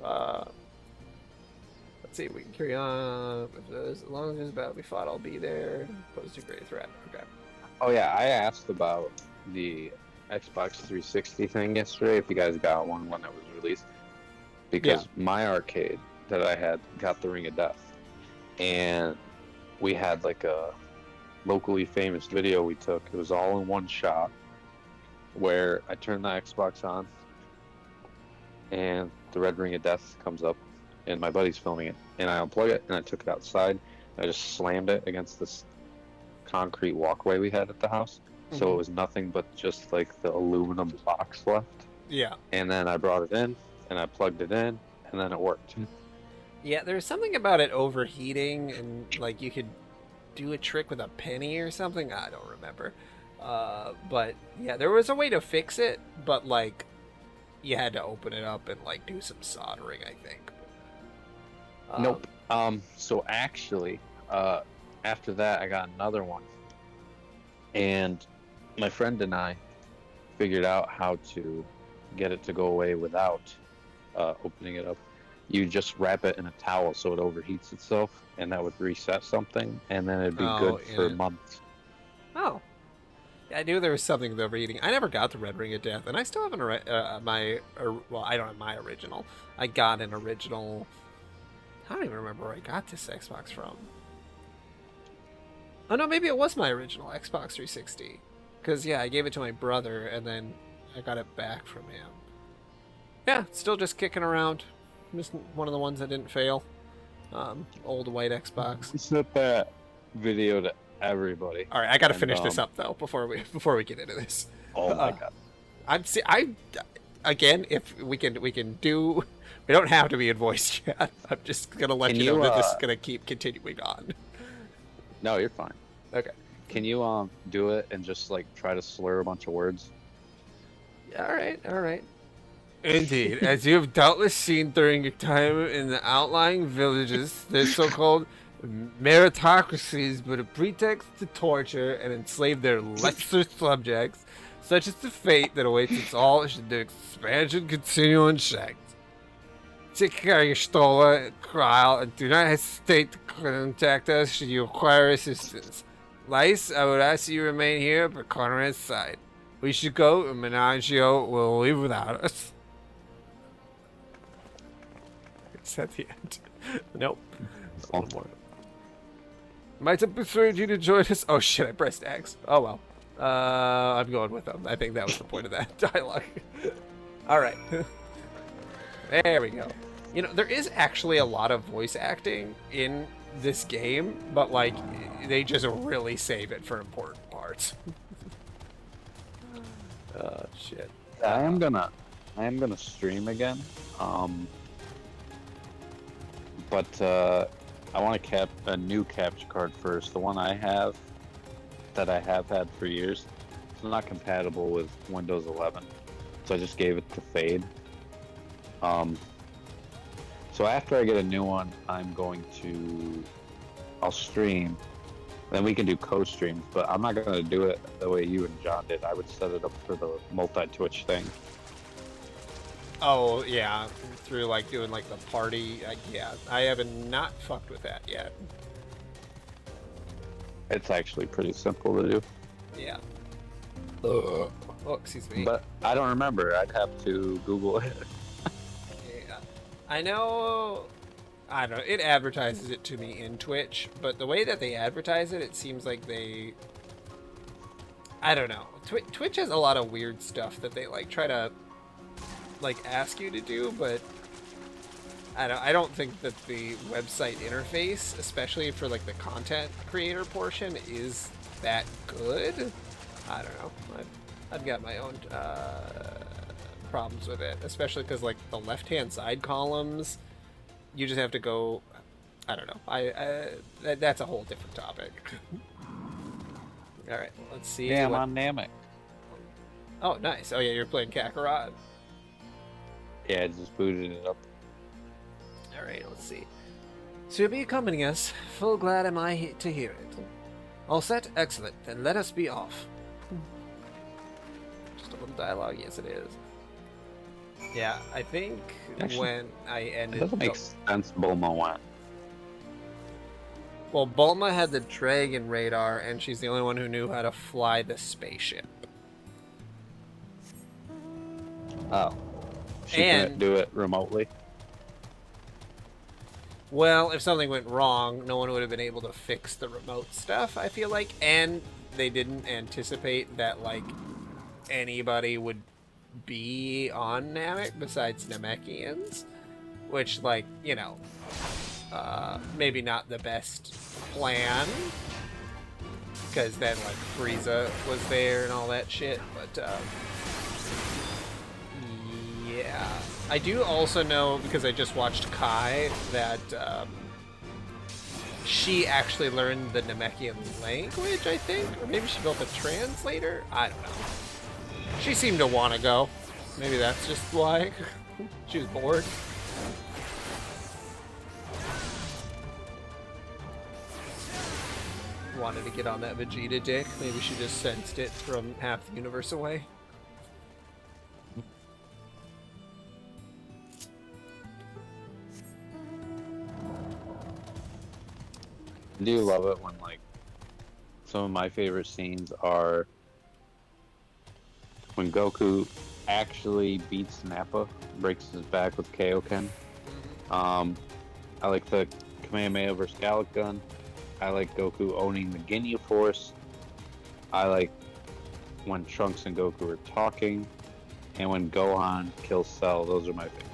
Let's see if we can carry on. As long as there's about we fought, I'll be there. Pose a great threat. Okay. Oh yeah, I asked about the Xbox 360 thing yesterday, if you guys got one when it was released. Because my arcade that I had got the Ring of Death. And we had like a locally famous video we took. It was all in one shot where I turned the Xbox on and the red Ring of Death comes up and my buddy's filming it, and I unplug it and I took it outside and I just slammed it against this concrete walkway we had at the house. So it was nothing but just like the aluminum box left. Yeah. And then I brought it in and I plugged it in and then it worked. Yeah, there's something about it overheating, and like you could do a trick with a penny or something. I don't remember. But yeah, there was a way to fix it, but like you had to open it up and like do some soldering, I think. Nope. So actually, after that, I got another one, and my friend and I figured out how to get it to go away without opening it up. You just wrap it in a towel so it overheats itself, and that would reset something, and then it'd be good for months. Oh. Yeah, I knew there was something with overheating. I never got the Red Ring of Death, and I still have well, I don't have my original. I got an original. I don't even remember where I got this Xbox from. Oh no, maybe it was my original Xbox 360. Because yeah, I gave it to my brother, and then I got it back from him. Yeah, still just kicking around. Just one of the ones that didn't fail. Old white Xbox. We sent that video to everybody. All right, I got to finish this up though before we get into this. Oh my god! Again, if we can do. We don't have to be in voice chat. I'm just gonna let you know that this is gonna keep continuing on. No, you're fine. Okay. Can you do it and just like try to slur a bunch of words? All right. Indeed, as you have doubtless seen during your time in the outlying villages, their so-called meritocracies but a pretext to torture and enslave their lesser subjects, such is the fate that awaits us all should the expansion continue unchecked. Take care of your Stola, Krile, and do not hesitate to contact us should you require assistance. Lice, I would ask you to remain here by Conrad's side. We should go, and Menagio will leave without us. It's at the end. Nope. Oh. One more. Might have persuaded you to join us. Oh shit, I pressed X. Oh well. I'm going with them. I think that was the point of that dialogue. Alright. There we go. You know, there is actually a lot of voice acting in this game, but like, they just really save it for important parts. Oh shit. I am gonna stream again. But I want to cap a new capture card first. The one I have, that I have had for years, it's not compatible with Windows 11, so I just gave it to Fade. So after I get a new one, I'll stream. Then we can do co-streams, but I'm not gonna do it the way you and John did. I would set it up for the multi-Twitch thing. Oh yeah, through like doing like the party. Yeah, I haven't not fucked with that yet. It's actually pretty simple to do. Yeah. Oh, excuse me. But I don't remember. I'd have to Google it. Yeah. I know. I don't know. It advertises it to me in Twitch, but the way that they advertise it, it seems like they. I don't know. Twitch has a lot of weird stuff that they like try to like ask you to do, but I don't think that the website interface, especially for like the content creator portion, is that good. I don't know. I've got my own problems with it, especially because like the left-hand side columns, you just have to go. I don't know. That's a whole different topic. All right, let's see. Yeah, I'm on Namek. Oh, nice. Oh yeah, you're playing Kakarot. Yeah, I just booted it up. All right, let's see. So you'll be accompanying us. Full glad am I to hear it. All set? Excellent. Then let us be off. Just a little dialogue. Yes, it is. Yeah, I think Actually, when I It ended... doesn't make sense Bulma went. Well, Bulma had the dragon radar, and she's the only one who knew how to fly the spaceship. Oh. She And- couldn't do it remotely? Well, if something went wrong, no one would have been able to fix the remote stuff, I feel like. And they didn't anticipate that, like, anybody would be on Namek besides Namekians. Which, like, you know, maybe not the best plan. Because then, like, Frieza was there and all that shit. But, yeah. I do also know, because I just watched Kai, that she actually learned the Namekian language, I think? Or maybe she built a translator? I don't know. She seemed to want to go. Maybe that's just why. She was bored. Wanted to get on that Vegeta dick. Maybe she just sensed it from half the universe away. I do love it when, like, some of my favorite scenes are when Goku actually beats Nappa, breaks his back with Kaioken. I like the Kamehameha vs. Gallic Gun. I like Goku owning the Ginyu Force. I like when Trunks and Goku are talking. And when Gohan kills Cell. Those are my favorites.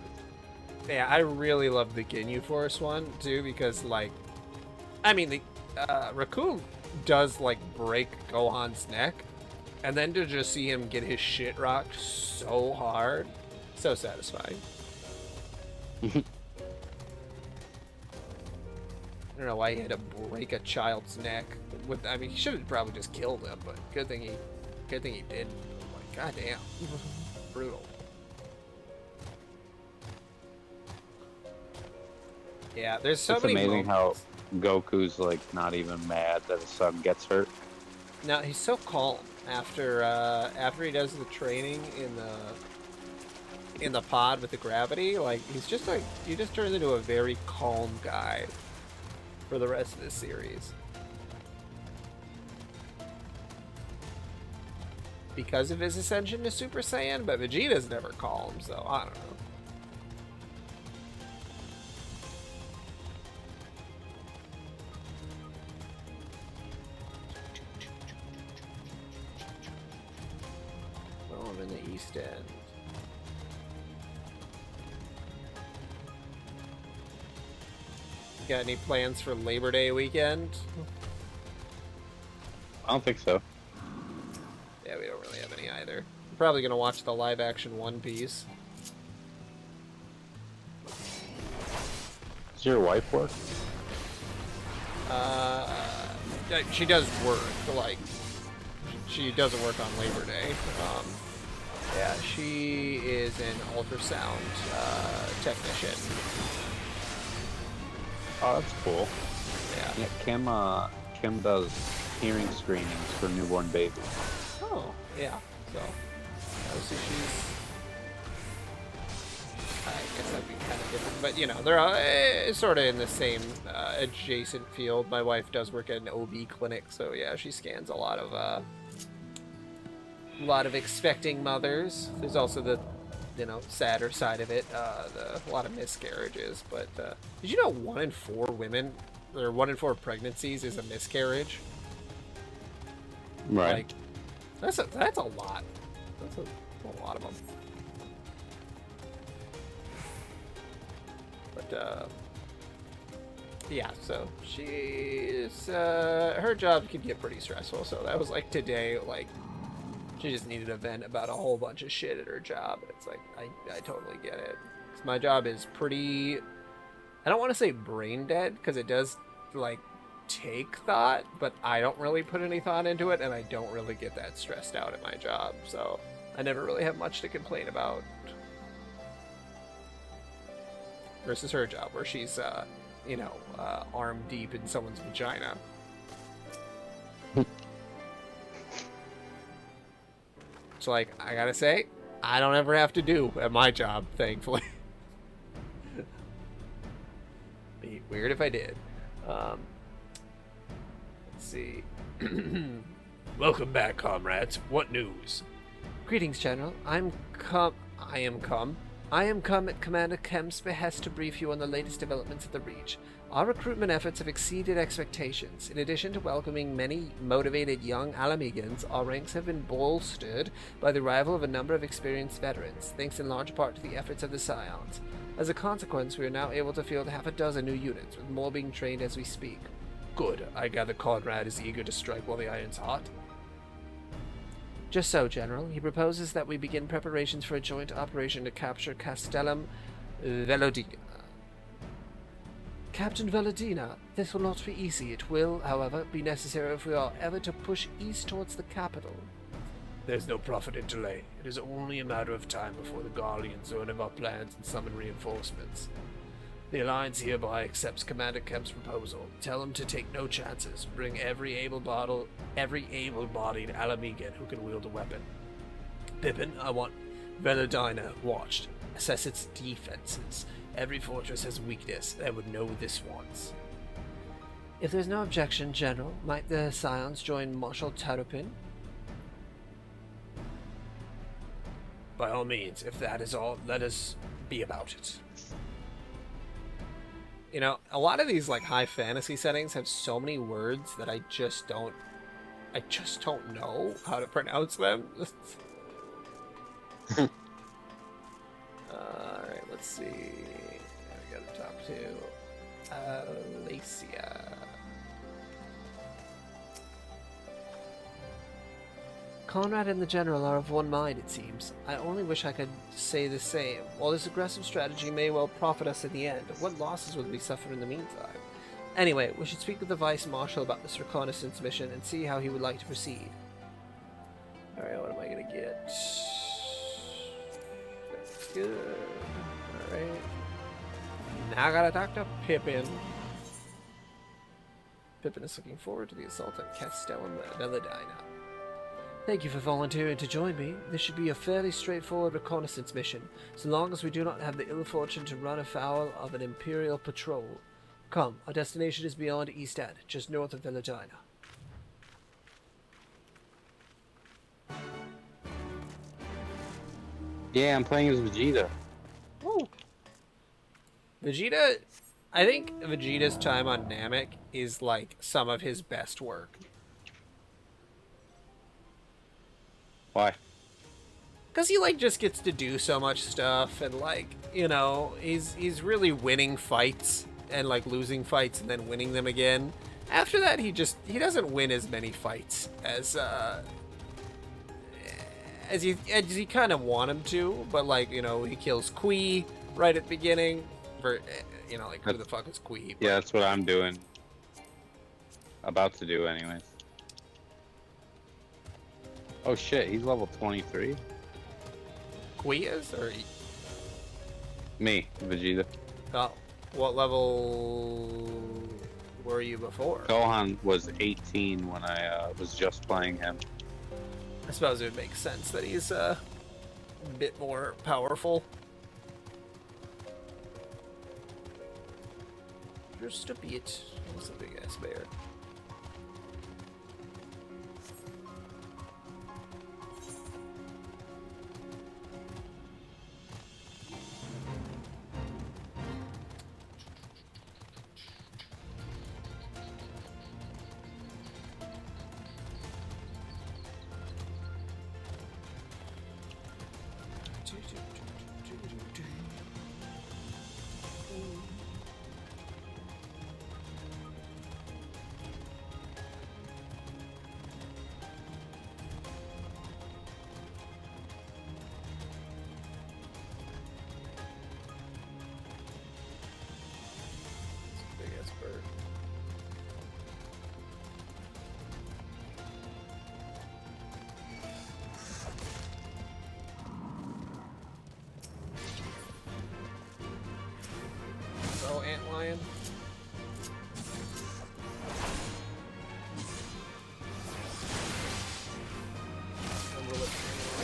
Yeah, I really love the Ginyu Force one, too, because, like, I mean, the Raccoon does, like, break Gohan's neck, and then to just see him get his shit rocked so hard, so satisfying. I don't know why he had to break a child's neck. I mean, he should have probably just killed him, but good thing he didn't. Like, goddamn, brutal. Yeah, there's so It's many amazing moments. how Goku's, like, not even mad that his son gets hurt. No, he's so calm after he does the training in the pod with the gravity. Like, he's just like, he just turns into a very calm guy for the rest of this series. because of his ascension to Super Saiyan, but Vegeta's never calm, so I don't know. Well, I'm in the East End. Got any plans for Labor Day weekend? I don't think so. Yeah, we don't really have any either. I'm probably gonna watch the live action One Piece. Does your wife work? She does work, like, she doesn't work on Labor Day. Yeah, she is an ultrasound technician. Oh, that's cool. Yeah. Yeah, Kim does hearing screenings for newborn babies. Oh, yeah. So, obviously she's... I guess that'd be kind of different. But, you know, they're all, sort of in the same adjacent field. My wife does work at an OB clinic, so yeah, she scans a lot of expecting mothers. There's also the, you know, sadder side of it, a lot of miscarriages. But did you know 1 in 4 women, or 1 in 4 pregnancies is a miscarriage? Right. Like, that's a lot. That's a lot of them. But yeah, so she's her job can get pretty stressful. So that was like today, like she just needed a vent about a whole bunch of shit at her job. It's like I totally get it. 'Cause my job is pretty. I don't want to say brain dead because it does like take thought, but I don't really put any thought into it, and I don't really get that stressed out at my job. So I never really have much to complain about. Versus her job, where she's, you know, arm deep in someone's vagina. So, like, I gotta say, I don't ever have to do at my job, thankfully. Be weird if I did. Let's see. Welcome back, comrades. What news? Greetings, General. I am come at Commander Kemp's behest to brief you on the latest developments at the Reach. Our recruitment efforts have exceeded expectations. In addition to welcoming many motivated young Alamegans, our ranks have been bolstered by the arrival of a number of experienced veterans, thanks in large part to the efforts of the Scions. As a consequence, we are now able to field half a dozen new units, with more being trained as we speak. Good. I gather Conrad is eager to strike while the iron's hot. Just so, General. He proposes that we begin preparations for a joint operation to capture Castellum Velodina. Captain Velodina, this will not be easy. It will, however, be necessary if we are ever to push east towards the capital. There's no profit in delay. It is only a matter of time before the Guardians learn of our plans and summon reinforcements. The Alliance hereby accepts Commander Kemp's proposal. Tell him to take no chances. Bring every able-bodied Alamegan who can wield a weapon. Pippin, I want Velodina watched. Assess its defenses. Every fortress has weakness. I would know this once. If there's no objection, General, might the Scions join Marshal Terrapin? By all means, if that is all, let us be about it. You know, a lot of these like high fantasy settings have so many words that I just don't know how to pronounce them. Alright, let's see. We gotta talk to Alacia. Conrad and the General are of one mind, it seems. I only wish I could say the same. While this aggressive strategy may well profit us in the end, what losses will we suffer in the meantime? Anyway, we should speak with the Vice Marshal about this reconnaissance mission and see how he would like to proceed. Alright, what am I gonna get? That's good. Alright. Now I gotta talk to Pippin. Pippin is looking forward to the assault on Castellum Velodina. Thank you for volunteering to join me. This should be a fairly straightforward reconnaissance mission, so long as we do not have the ill fortune to run afoul of an Imperial patrol. Come, our destination is beyond East End, just north of Velodina. Yeah, I'm playing as Vegeta. Ooh. Vegeta, I think Vegeta's time on Namek is like some of his best work. Why? Cause he like just gets to do so much stuff, and like, you know, he's really winning fights and like losing fights and then winning them again. After that, he doesn't win as many fights as he kind of want him to. But like, you know, he kills Kui right at the beginning. For you know, like who the fuck is Kui? Yeah, that's what I'm doing. About to do, anyways. Oh shit, he's level 23. Kui is or Me, Vegeta. oh, what level were you before? Gohan was 18 when I was just playing him. I suppose it would make sense that he's a bit more powerful. Just a bit. That's a big ass bear. Big ass bird. So, antlion. And we'll let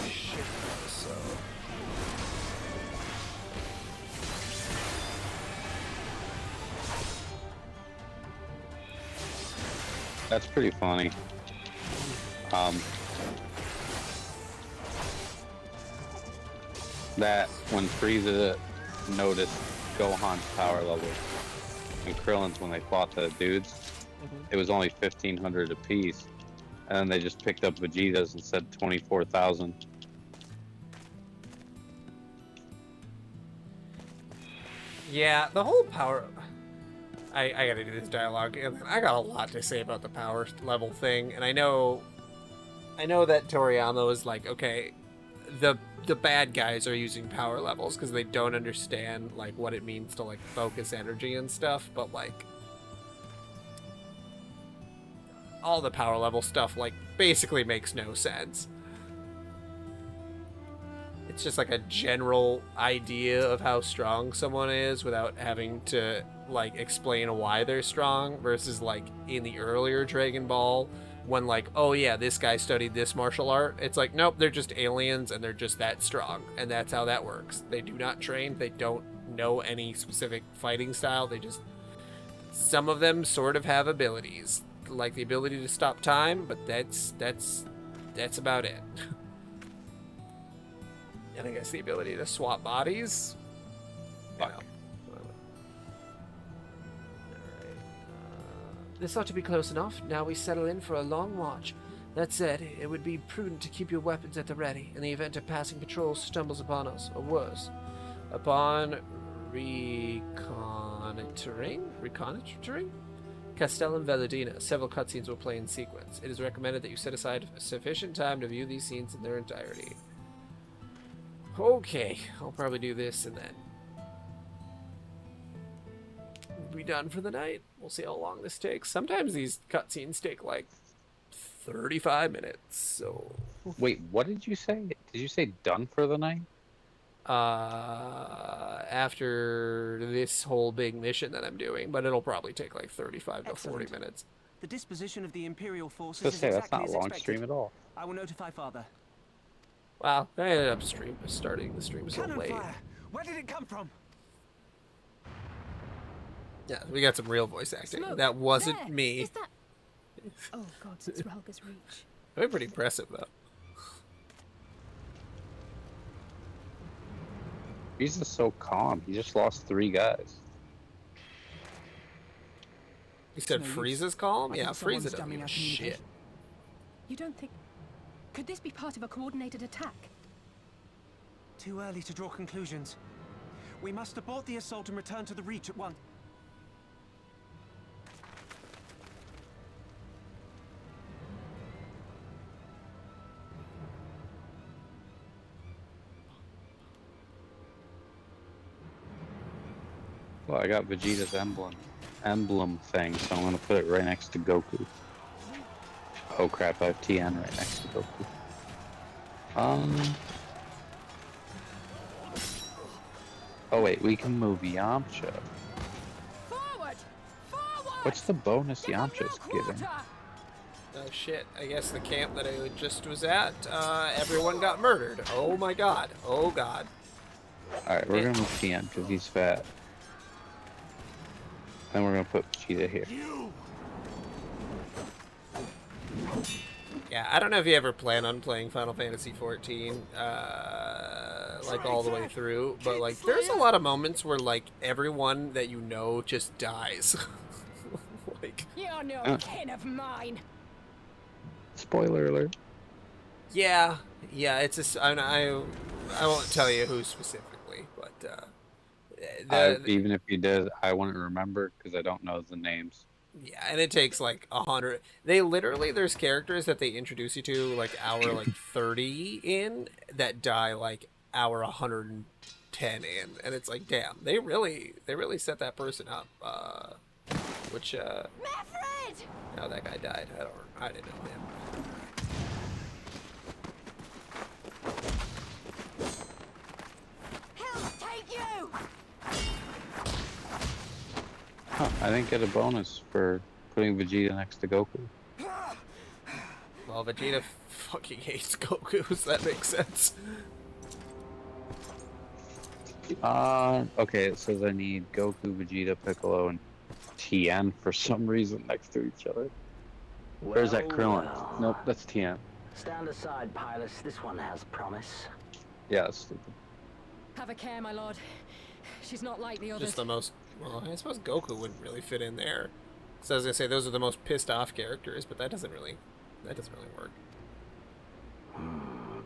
you shit so. That's pretty funny. That when Frieza noticed Gohan's power level and Krillin's when they fought the dudes, it was only 1,500 apiece, and then they just picked up Vegeta's and said 24,000. Yeah, the whole power. I gotta do this dialogue, and I got a lot to say about the power level thing, and I know that Toriyama is like, okay, the bad guys are using power levels because they don't understand like what it means to like focus energy and stuff, but like all the power level stuff like basically makes no sense. It's just like a general idea of how strong someone is without having to like explain why they're strong, versus like in the earlier Dragon Ball when like, oh yeah, this guy studied this martial art. It's like, nope, they're just aliens and they're just that strong, and that's how that works. They do not train, they don't know any specific fighting style, they just, some of them sort of have abilities, like the ability to stop time, but that's about it. And I guess the ability to swap bodies. You know. This ought to be close enough. Now we settle in for a long watch. That said, it would be prudent to keep your weapons at the ready in the event a passing patrol stumbles upon us, or worse. Upon reconnoitering Castellum Veladina, several cutscenes will play in sequence. It is recommended that you set aside sufficient time to view these scenes in their entirety. Okay, I'll probably do this and then we'll be done for the night. We'll see how long this takes. Sometimes these cutscenes take like 35 minutes, so... Wait, what did you say? Did you say done for the night? After this whole big mission that I'm doing, but it'll probably take like 35 to 40 minutes. The disposition of the Imperial forces Just is say exactly that's as not long expected. stream at all. I will notify Father. Wow, I ended up starting the stream so Cannon late. fire! Where did it come from? Yeah, we got some real voice acting. Smoke. That wasn't There. me. Is that... Oh god, it's Relga's reach. They're pretty impressive though. Frieza's so calm. He just lost 3 guys. You said no use. Frieza's calm? I Yeah, think Frieza someone's doesn't jamming give a our shit. communication. You don't think... Could this be part of a coordinated attack? Too early to draw conclusions. We must abort the assault and return to the Reach at once. Well, I got Vegeta's emblem thing, so I'm gonna put it right next to Goku. Oh crap, I have TN right next to Goku. Oh wait, we can move Yamcha. Forward! Forward! What's the bonus Give 'em Yamcha's no getting? quarter! Oh shit, I guess the camp that I just was at, everyone got murdered. Oh my god. Oh god. Alright, we're gonna move TN because he's fat. Then we're gonna put Vegeta here. Yeah, I don't know if you ever plan on playing Final Fantasy XIV, like all the way through, but like there's a lot of moments where like everyone that you know just dies. Like, You're no kin of mine! Spoiler alert. yeah, it's just I won't tell you who specifically, but Even if you did, I wouldn't remember because I don't know the names. yeah, and it takes like 100. They literally, there's characters that they introduce you to like hour like 30 in that die like hour 110 in, and it's like, damn, they really set that person up. Which Mavrid! no, that guy died. I didn't know him. He'll take you! Huh, I didn't get a bonus for putting Vegeta next to Goku. Well, Vegeta fucking hates Goku, so that makes sense. Okay, it says I need Goku, Vegeta, Piccolo, and Tien for some reason next to each other. Where's that Krillin? well. Nope, that's Tien. Stand aside, Pilus. This one has promise. Yeah, that's stupid. Have a care, my lord. She's not like the others. Just the most. Well, I suppose Goku wouldn't really fit in there. So I was gonna say those are the most pissed off characters, but that doesn't really work.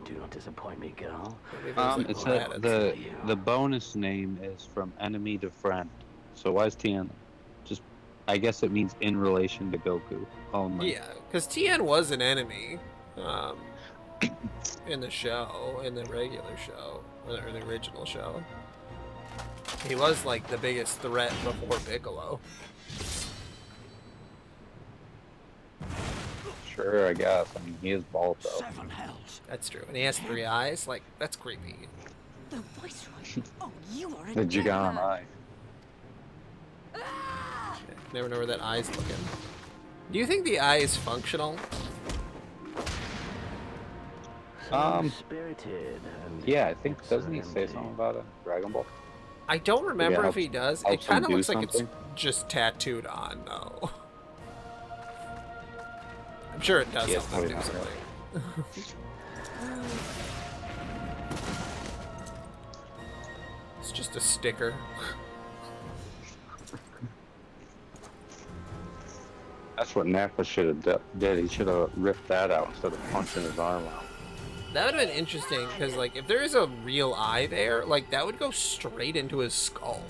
Do not disappoint me, girl. Maybe there's, like, It more said added. the bonus name is from enemy to friend. So why is Tien? Just, I guess it means in relation to Goku. Only. Yeah, because Tien was an enemy, in the show, in the regular show, or the original show. He was like the biggest threat before Piccolo. Sure, I guess. I mean, he is bald though. 7 hells. That's true, and he has 3 eyes. Like, that's creepy. The Viceroy! Oh, you are a The Jigan devil. eye. Ah! Never know where that eye's looking. Do you think the eye is functional? Spirited. And Yeah, I think doesn't he say serenity. something about it? Dragon Ball. I don't remember Yeah, if he does. It helps him kind of do looks like it's something. just tattooed on, though. I'm sure it does Yeah, help him do probably not, something. It's just a sticker. That's what Nappa should have did. He should have ripped that out instead of punching his arm out. That would have been interesting, because, like, if there is a real eye there, like, that would go straight into his skull.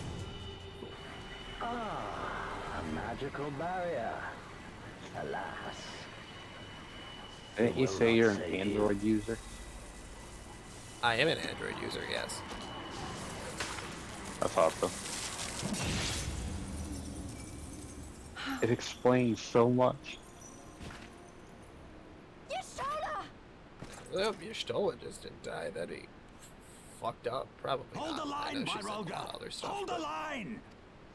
Ah, a magical barrier. Alas. Didn't you Will say not you're an save you. Android user? I am an Android user, yes. I thought so. It explains so much. You soda! Well, your Stola just didn't die. That'd be fucked up. Probably Hold not. the I know line, she's in a lot of Myroga. other stuff, Hold the but- line.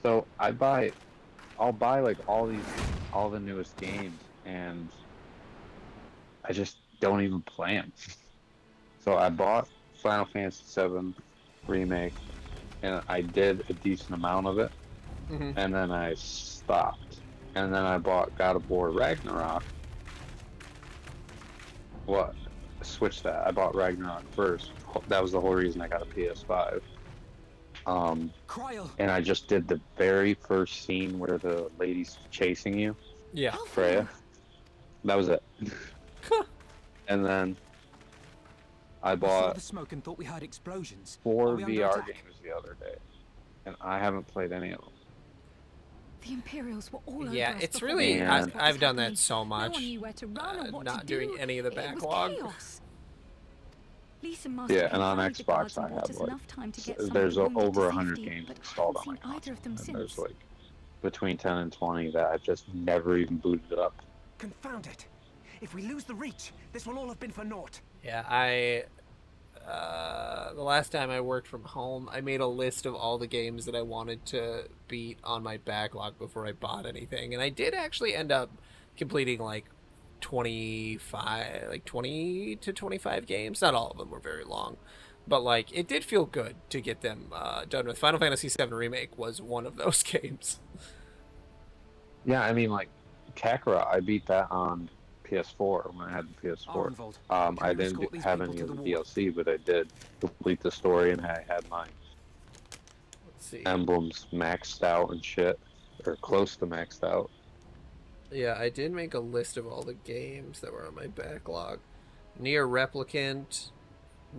So I'll buy like all the newest games, and I just don't even play them. So I bought Final Fantasy VII Remake, and I did a decent amount of it, Mhm. and then I stopped. And then I bought God of War Ragnarok. Switched that. I bought Ragnarok first. That was the whole reason I got a PS5. Kryl. and I just did the very first scene where the lady's chasing you, Yeah. Freya. That was it. And then I We saw bought the smoke and thought we heard explosions. 4 Are we under VR attack? games the other day, and I haven't played any of them. The Imperials were all over Yeah, us it's before really. we And- realized what was I've done that happening. so No much. one knew where to run or what Not to doing do. any of the It was backlog. chaos. Lisa Master Yeah, and on provided the Xbox guards I and bought have us like enough time to get some there's of the wounded over to 100 safety, games but installed on haven't my seen either of them console, and there's since. like between 10 and 20 that I've just never even booted up. Confound it. If we lose the reach, this will all have been for naught. Yeah, the last time I worked from home, I made a list of all the games that I wanted to beat on my backlog before I bought anything, and I did actually end up completing like 20 to 25 games. Not all of them were very long, but like it did feel good to get them done with. Final Fantasy VII Remake was one of those games. Yeah, I mean, like Kakarot, I beat that on PS4 when I had the PS4. Arnvold, I can you didn't escort these have people any to of the the wall? DLC, but I did complete the story, and I had my Let's see. emblems maxed out and shit, or close to maxed out. Yeah, I did make a list of all the games that were on my backlog. Nier Replicant,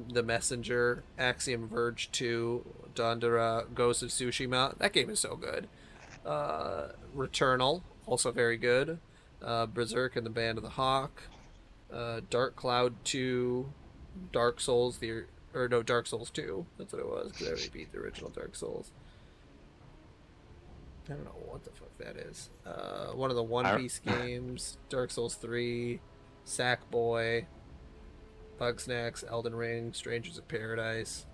The Messenger, Axiom Verge 2, Dandara, Ghost of Tsushima. That game is so good. Returnal, also very good. Berserk and the Band of the Hawk. Dark Cloud 2, Dark Souls, Dark Souls 2. That's what it was, because I already beat the original Dark Souls. I don't know what the fuck that is. One of the One Piece games, Dark Souls 3, Sackboy, Bugsnax, Elden Ring, Strangers of Paradise,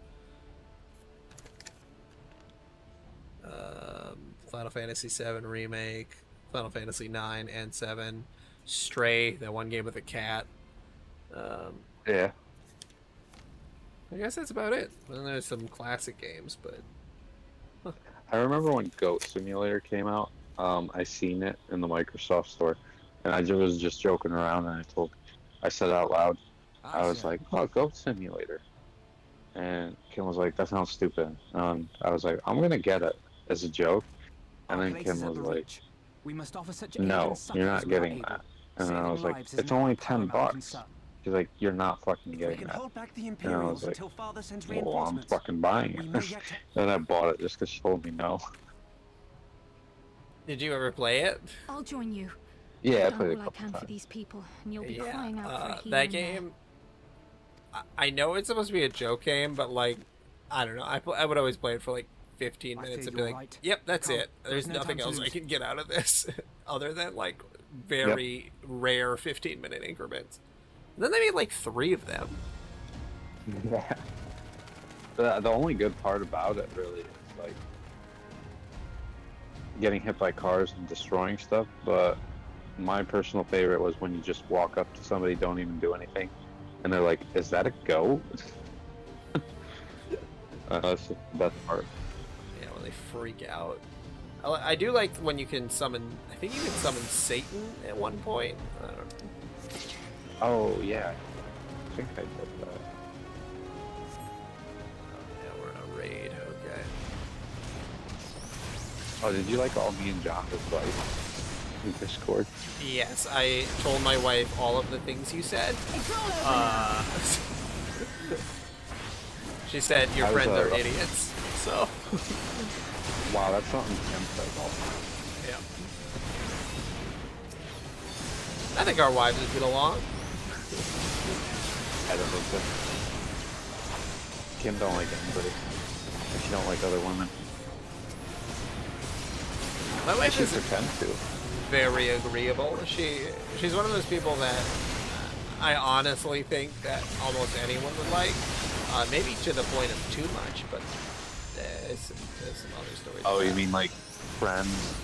Final Fantasy VII Remake, Final Fantasy 9 and 7, Stray, that one game with a cat. Yeah. I guess that's about it. And then there's some classic games, but I remember when Goat Simulator came out. I seen it in the Microsoft store, and I was just joking around, and I said out loud, I was like, "Oh, Goat Simulator," and Kim was like, "That sounds stupid." I was like, "I'm gonna get it as a joke," and Our then place Kim is at was the like, reach. We must offer such aid "No, and succor you're as not we are getting able. that," and I Saving was like, lives is "It's now only our 10 paramount bucks." concern. She's like, "You're not fucking If we getting can that." hold back the And I Imperials was like, until Father sends "Well, I'm reinforcements, fucking buying we it." may yet ta- Then I bought it just because she told me no. did you ever play it? I'll join you. Yeah, I I've done played it a all I couple can for times. these people, and you'll be Yeah, crying out for a hero that in there. game. I know it's supposed to be a joke game, but like, I don't know. I would always play it for like 15 I minutes fear and be you're like, right. "Yep, that's Come, it. there's There's no nothing time to else I lose." can get out of this other than like very rare 15-minute increments." And then they made like 3 of them. Yeah. The only good part about it really is like getting hit by cars and destroying stuff, but my personal favorite was when you just walk up to somebody, don't even do anything, and they're like, "Is that a goat?" That's the best part. Yeah, when they freak out. I do like when you can summon. I think you can summon Satan at one point. I don't know. Oh yeah, I think I did that. Yeah, we're in a raid. Okay. Oh, did you like all me and John's advice in Discord? Yes, I told my wife all of the things you said. She said your I was, friends are idiots. So Wow, that's something Kim says all the time. yeah. I think our wives would get along. I don't think so. Kim don't like anybody. She don't like other women. My wife She is pretends to. very agreeable. She's one of those people that I honestly think that almost anyone would like. Maybe to the point of too much, but there's some other stories. Oh, about you that. mean like friends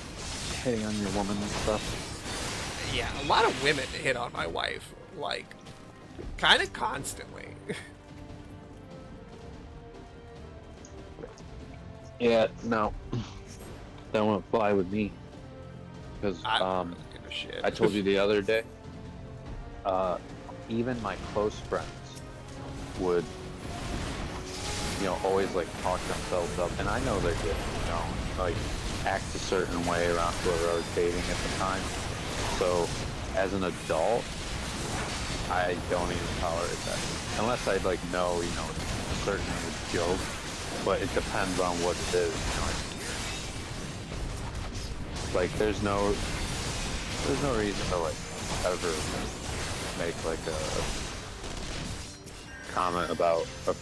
hitting on your woman and stuff? Yeah, a lot of women hit on my wife, like, kind of constantly. Yeah, no. That won't fly with me. Because I don't really give a shit. I told you the other day, even my close friends would you know, always like talk themselves up, and I know they're good, you know, like act a certain way around whoever I was dating at the time. So, as an adult, I don't even tolerate that. Unless I like know, you know, it's certainly a joke, but it depends on what it is, you know. Like, there's no reason to like ever make like a comment about a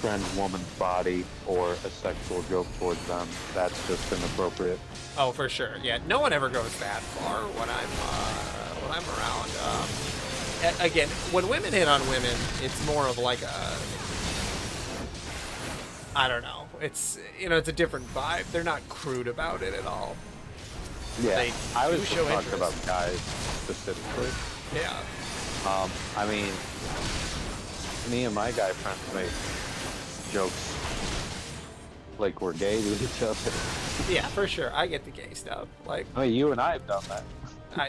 friend's woman's body or a sexual joke towards them. That's just inappropriate. Oh, for sure. Yeah, no one ever goes that far when I'm around. Again, when women hit on women, it's more of like a, I don't know. It's, you know, it's a different vibe. They're not crude about it at all. Yeah, They I was do just show talking interest. about guys specifically. Yeah. I mean, me and my guy friends make jokes like we're gay to each other. Yeah, for sure. I get the gay stuff. Like, I mean, you and I have done that.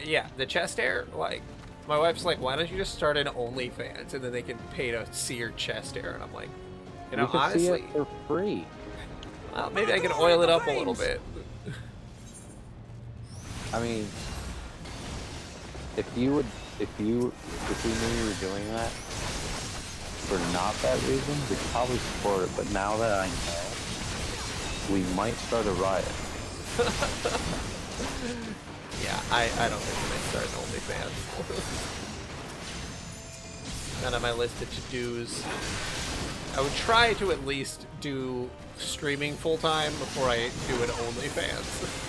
yeah, the chest hair, like, my wife's like, why don't you just start an OnlyFans and then they can pay to see your chest hair? And I'm like, you know, We could honestly, see it for free. well, maybe I can oil it up a little bit. I mean, if you knew you were doing that for not that reason, we'd probably support it. But now that I know, we might start a riot. Yeah, I don't think I'm gonna start an OnlyFans. Not on my list of to-dos. I would try to at least do streaming full-time before I do an OnlyFans.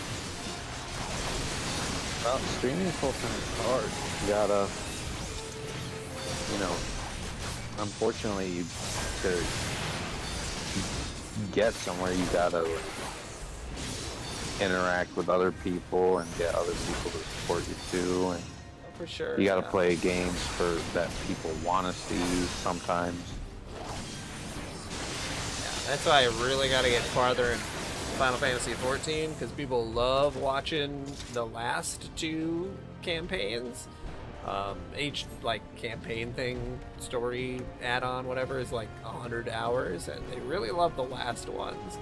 Well, streaming full-time is hard. You gotta, you know, unfortunately, to get somewhere, you gotta interact with other people and get other people to support you too, and For sure. you gotta yeah. play games that people want to see sometimes. That's why I really gotta get farther in Final Fantasy XIV, because people love watching the last two campaigns. Each like campaign thing, story add-on, whatever, is like 100 hours, and they really love the last ones.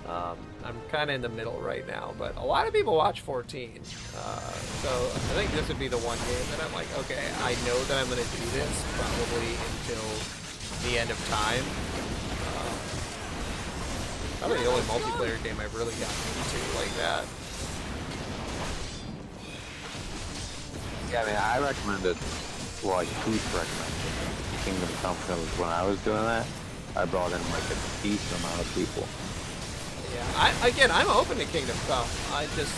I'm kind of in the middle right now, but a lot of people watch 14. So I think this would be the one game that I'm like, okay, I know that I'm gonna do this probably until the end of time. Probably the only multiplayer game I've really gotten into like that. Yeah, I mean, I recommended, well, like Keith recommended Kingdom Come because when I was doing that, I brought in like a decent amount of people. Yeah, I'm open to Kingdom Come. I just,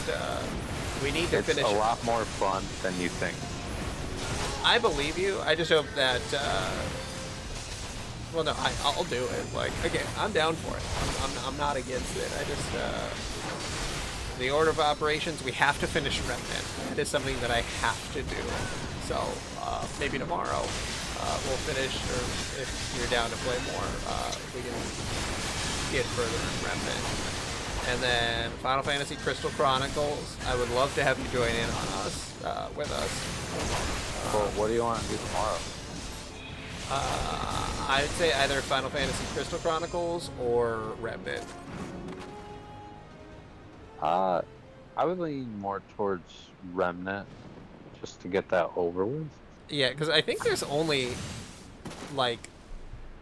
we need to finish It's a it. lot more fun than you think. I believe you. I just hope that, well, no, I'll do it. Like, again, I'm down for it. I'm not against it. I just, the order of operations, we have to finish Remnant. It is something that I have to do. So, maybe tomorrow, we'll finish, or if you're down to play more, we can get further in Remnant. And then Final Fantasy Crystal Chronicles. I would love to have you join in on us, with us. Well, what do you want to do tomorrow? I'd say either Final Fantasy Crystal Chronicles or Remnant. I would lean more towards Remnant, just to get that over with. Yeah, because I think there's only like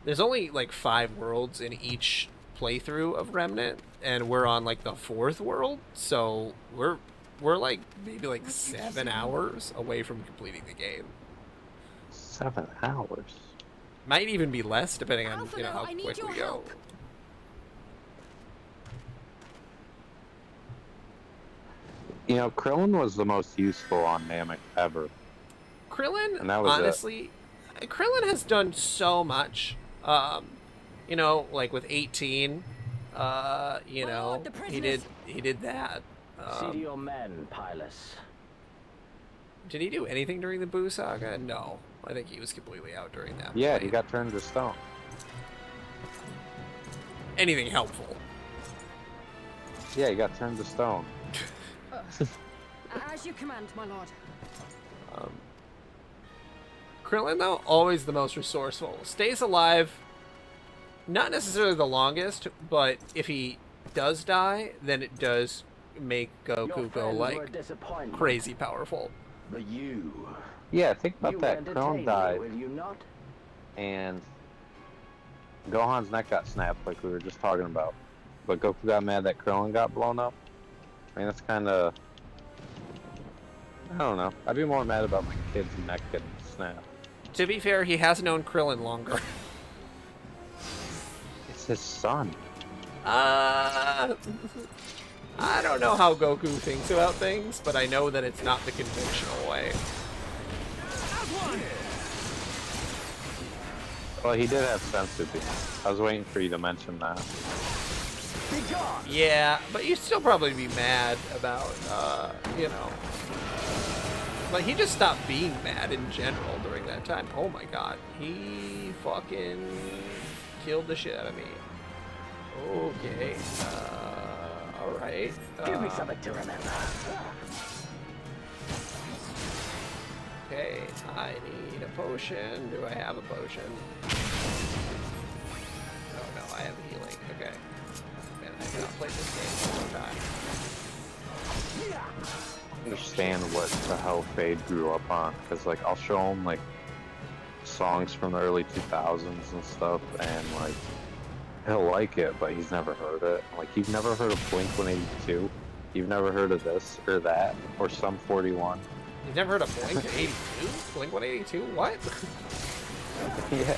5 worlds in each playthrough of Remnant, and we're on like the 4th world, so we're like maybe like 7 hours away from completing the game. 7 hours. Might even be less, depending on how I need quick your we go. help. You know, Krillin was the most useful on Namek ever. Krillin, And that was honestly, Krillin has done so much. Like with 18, the he did that. See to your men, Pylus. Did he do anything during the Boo Saga? No. I think he was completely out during that. Yeah, point. he got turned to stone. Anything helpful. Yeah, he got turned to stone. As you command, my lord. Krillin, though, always the most resourceful. Stays alive Not necessarily the longest, but if he does die, then it does make Your Goku go friends were a like disappointment, crazy powerful. but you Yeah, think about that. entertain Krone me, died, will you not? and Gohan's neck got snapped, like we were just talking about. But Goku got mad that Krillin got blown up. I mean, that's kind of... I don't know. I'd be more mad about my kid's neck getting snapped. To be fair, he has known Krillin longer. It's his son. I don't know how Goku thinks about things, but I know that it's not the conventional way. Well, he did have sensitivity. I was waiting for you to mention that. Yeah, but you'd still probably be mad about, you know. Like, he just stopped being mad in general during that time. Oh my god. He fucking killed the shit out of me. Okay. Alright. Give me something to remember. Okay, I need a potion. Do I have a potion? Oh no, I have healing. Okay. Man, I cannot play this game all the time. Understand what the hell Fade grew up on, because like I'll show him like songs from the early 2000s and stuff, and like he'll like it, but he's never heard it. Like, you've never heard of Blink 182, you've never heard of this or that or Sum 41. You've never heard of Blink 82? Blink 182? What? Yeah.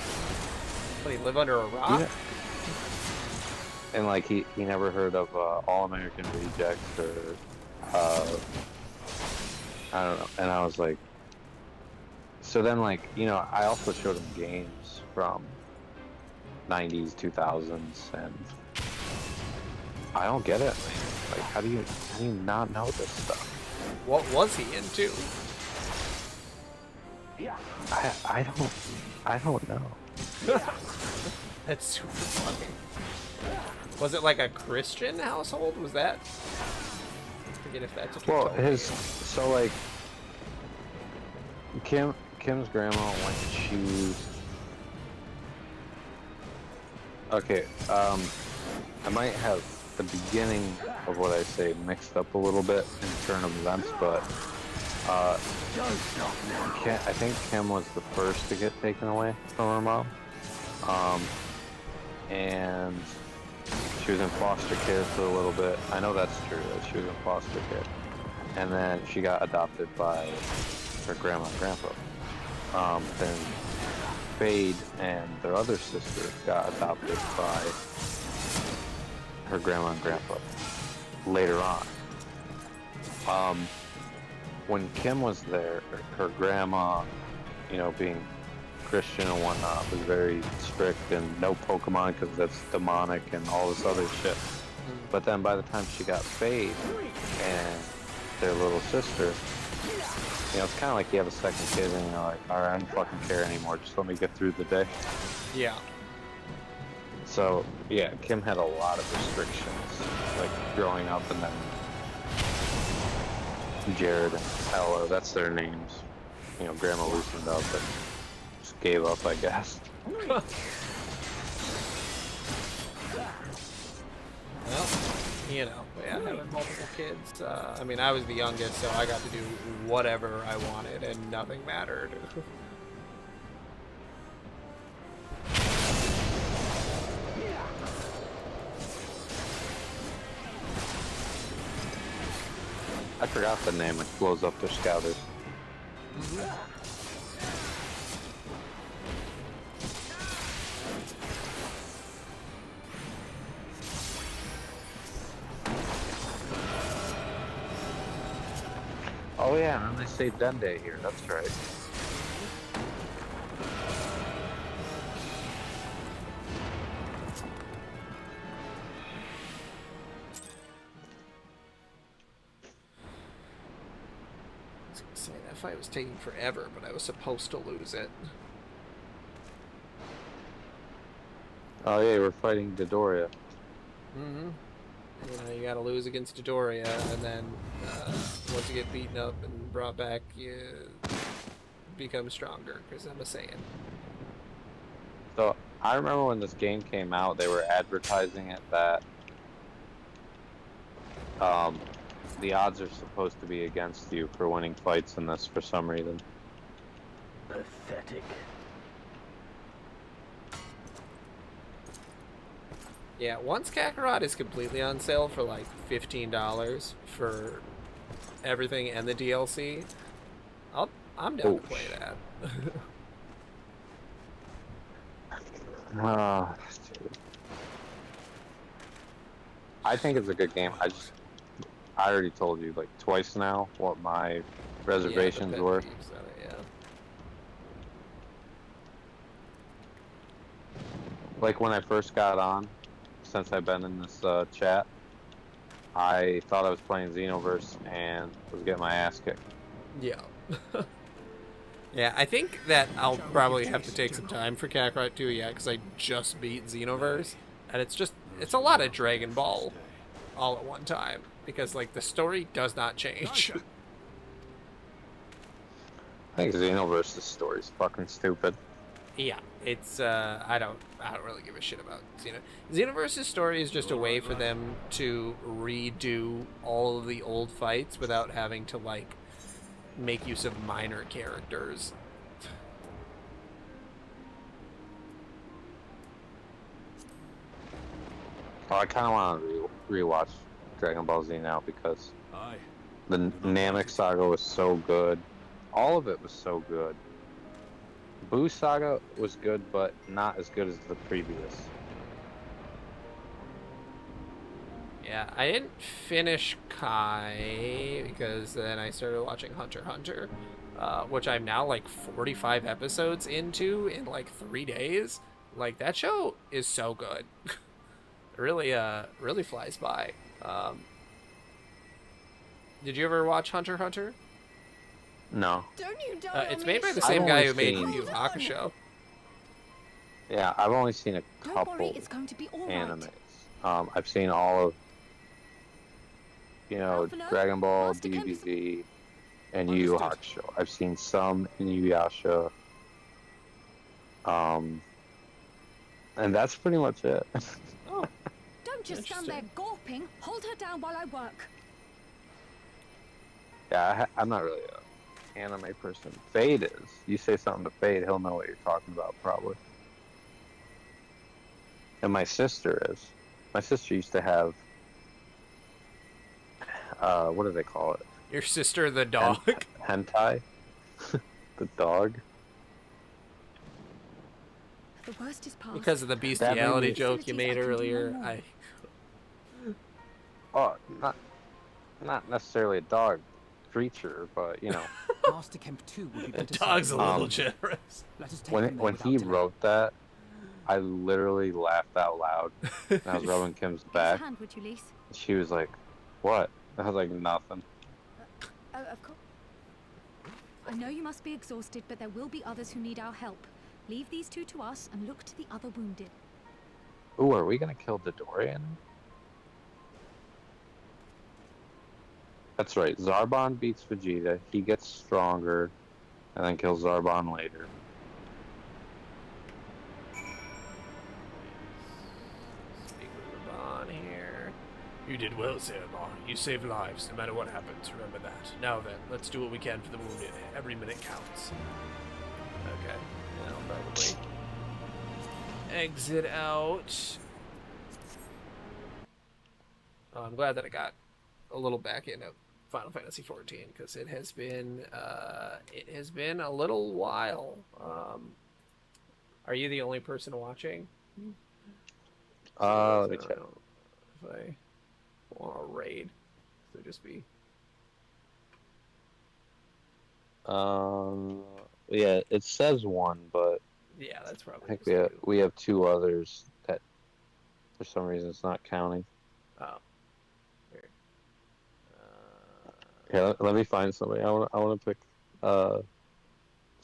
What, do you live under a rock? Yeah. And like he never heard of All American Rejects or I don't know. And I was like, so then like, you know, I also showed him games from 90s, 2000s, and I don't get it, man. Like, how do you not know this stuff? What was he into? I don't know. That's super funny. Was it like a Christian household? Was that? I forget if that's what you Well, told me. so like Kim's grandma went to choose. Okay, I might have the beginning of what I say mixed up a little bit in turn of events, but I think Kim was the first to get taken away from her mom, and she was in foster care for a little bit. I know that's true, that she was in foster care, and then she got adopted by her grandma and grandpa. Then Fade and their other sister got adopted by her grandma and grandpa later on. When Kim was there, her grandma, you know, being Christian and whatnot, was very strict and no Pokemon because that's demonic and all this other shit. But then by the time she got Fade and their little sister, you know, it's kind of like you have a second kid and you're like, alright, I don't fucking care anymore, just let me get through the day. Yeah. So, yeah, Kim had a lot of restrictions, like, growing up, and then Jared and Ella, that's their names. You know, Grandma loosened up and just gave up, I guess. Well, you know, yeah, having multiple kids. I mean, I was the youngest, so I got to do whatever I wanted, and nothing mattered. I forgot the name, it blows up their scouters. Oh yeah, and they say Dende here, that's right. I was gonna say, that fight was taking forever, but I was supposed to lose it. Oh yeah, we're fighting Dodoria. Mm-hmm. You know, you gotta lose against Dodoria, and then once you get beaten up and brought back, you become stronger, because I'm a Saiyan. So, I remember when this game came out, they were advertising it that the odds are supposed to be against you for winning fights in this for some reason. Pathetic. Yeah, once Kakarot is completely on sale for like $15 for everything and the DLC, I'm down to play that. Dude. I think it's a good game. I already told you like twice now what my reservations were. Yeah. Like when I first got on, since I've been in this chat, I thought I was playing Xenoverse and was getting my ass kicked. Yeah. Yeah, I think that I'll probably have to take some time for Kakarot 2, yeah, because I just beat Xenoverse, and it's a lot of Dragon Ball all at one time, because, like, the story does not change. I think Xenoverse's story's fucking stupid. Yeah, it's, I don't really give a shit about Xenoverse's story is just a way for them to redo all of the old fights without having to, like, make use of minor characters. Well, I kind of want to rewatch Dragon Ball Z now because the Namek saga was so good. All of it was so good. Buu saga was good, but not as good as the previous. Yeah, I didn't finish Kai because then I started watching Hunter x Hunter, which I'm now like 45 episodes into in like 3 days. Like, that show is so good. Really flies by. Did you ever watch Hunter x Hunter? No. Don't you die It's on made me. by the I've same guy only who made seen- Yu Yu Hakusho. Yeah, I've only seen a Don't couple worry, it's going to be all animes. right. I've seen all of, Alphino, Dragon Ball, Master Kem's- DBZ, and Yu Yu Understood. Hakusho. I've seen some in Inuyasha. And that's pretty much it. Oh, Don't just stand there Interesting. gawping. Hold her down while I work. Yeah, I'm not really a anime person. Fade is. You say something to Fade, he'll know what you're talking about, probably. And my sister is. My sister used to have, what do they call it? your sister the dog. Hentai? The dog? The worst is past. Because of the bestiality me- joke you made Facilities, I can do no earlier. more. Oh, not necessarily a dog creature, but, Master Kemp 2 would be The better. dog's a served. little generous. Let us take them there when he without delay. wrote that, I literally laughed out loud. And I was rubbing Kim's Give us a back. hand, would you, Lise? She was like, "What?" I was like, "Nothing." Oh, of course. I know you must be exhausted, but there will be others who need our help. Leave these two to us and look to the other wounded. Ooh, are we gonna kill Dodorian? That's right. Zarbon beats Vegeta. He gets stronger, and then kills Zarbon later. Speak with Raban here. You did well, Zarbon. You saved lives, no matter what happens. Remember that. Now then, let's do what we can for the wounded. Every minute counts. Okay. Yeah, I'll probably exit out. Oh, I'm glad that I got a little back into Final Fantasy XIV because it has been a little while. Are you the only person watching? Let me I don't check. know if I want to raid, so just be. Yeah, it says one, but Yeah, that's I probably. think just we you. have two others that, for some reason, it's not counting. Oh. Weird. Here, let me find somebody. I want to pick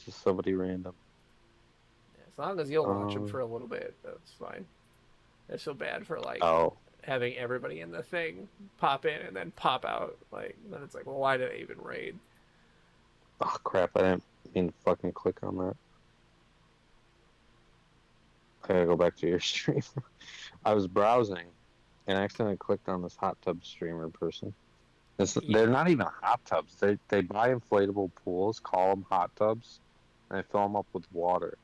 just somebody random. As long as you'll watch them Um, for a little bit, that's fine. It's so bad for like Oh, having everybody in the thing pop in and then pop out. Like then it's like, well, why did I even raid? oh crap! I didn't mean to fucking click on that. Okay, go back to your stream. I was browsing and I accidentally clicked on this hot tub streamer person. They're Yeah. not even hot tubs. They buy inflatable pools, call them hot tubs, and they fill them up with water.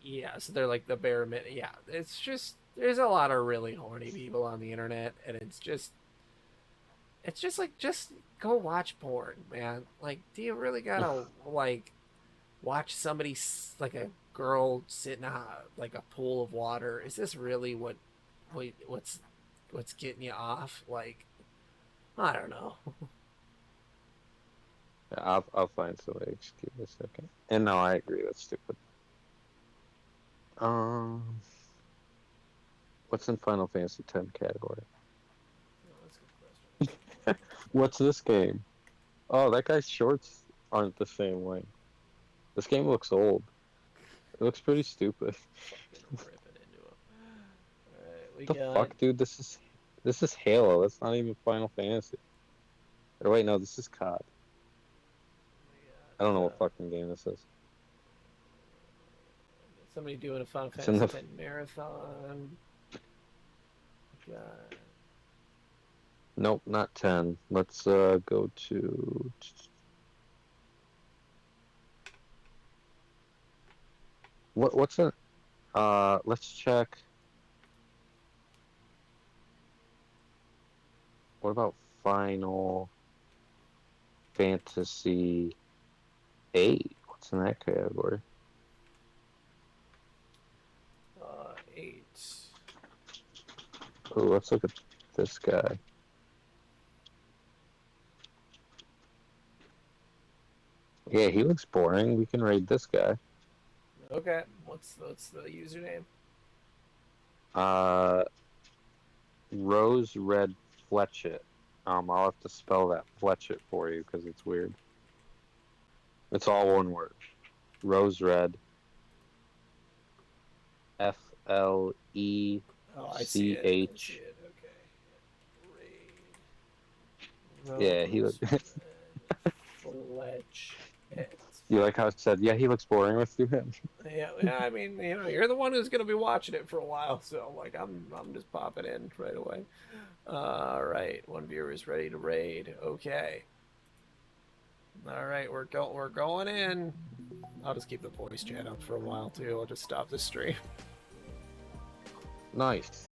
Yeah, so they're like the bare minute. Yeah, it's just there's a lot of really horny people on the internet, and it's just like just go watch porn, man. Like, do you really gotta like watch somebody like a girl sit in like a pool of water? Is this really what's getting you off? Like, I don't know. Yeah, I'll find somebody. Just give me a second. And no, I agree. That's stupid. Um, what's in Final Fantasy X category? That's a good question. What's this game? Oh, that guy's shorts aren't the same way. This game looks old. It looks pretty stupid. Ripping into them. All right, we What the got. fuck, dude? This is Halo. That's not even Final Fantasy. Or wait, no, this is COD. I don't know what fucking game this is. Somebody doing a Final It's in Fantasy the X marathon. God. Nope, not 10. Let's go to what's it? Let's check. What about Final Fantasy 8? What's in that category? 8. Oh, let's look at this guy. Yeah, he looks boring. We can raid this guy. Okay, what's the username? Rose Red Fletchit. I'll have to spell that Fletchit for you because it's weird. It's all one word. Rose Red. FLECHIT. Oh, I see it. I see it. Okay. Raid. Yeah, he Rose looks. Fletch. You like how it said? Yeah, he looks boring with you. Yeah, I mean, you're the one who's gonna be watching it for a while, so like, I'm just popping in right away. All right, one viewer is ready to raid. Okay. All right, we're going in. I'll just keep the voice chat up for a while too. I'll just stop the stream. Nice.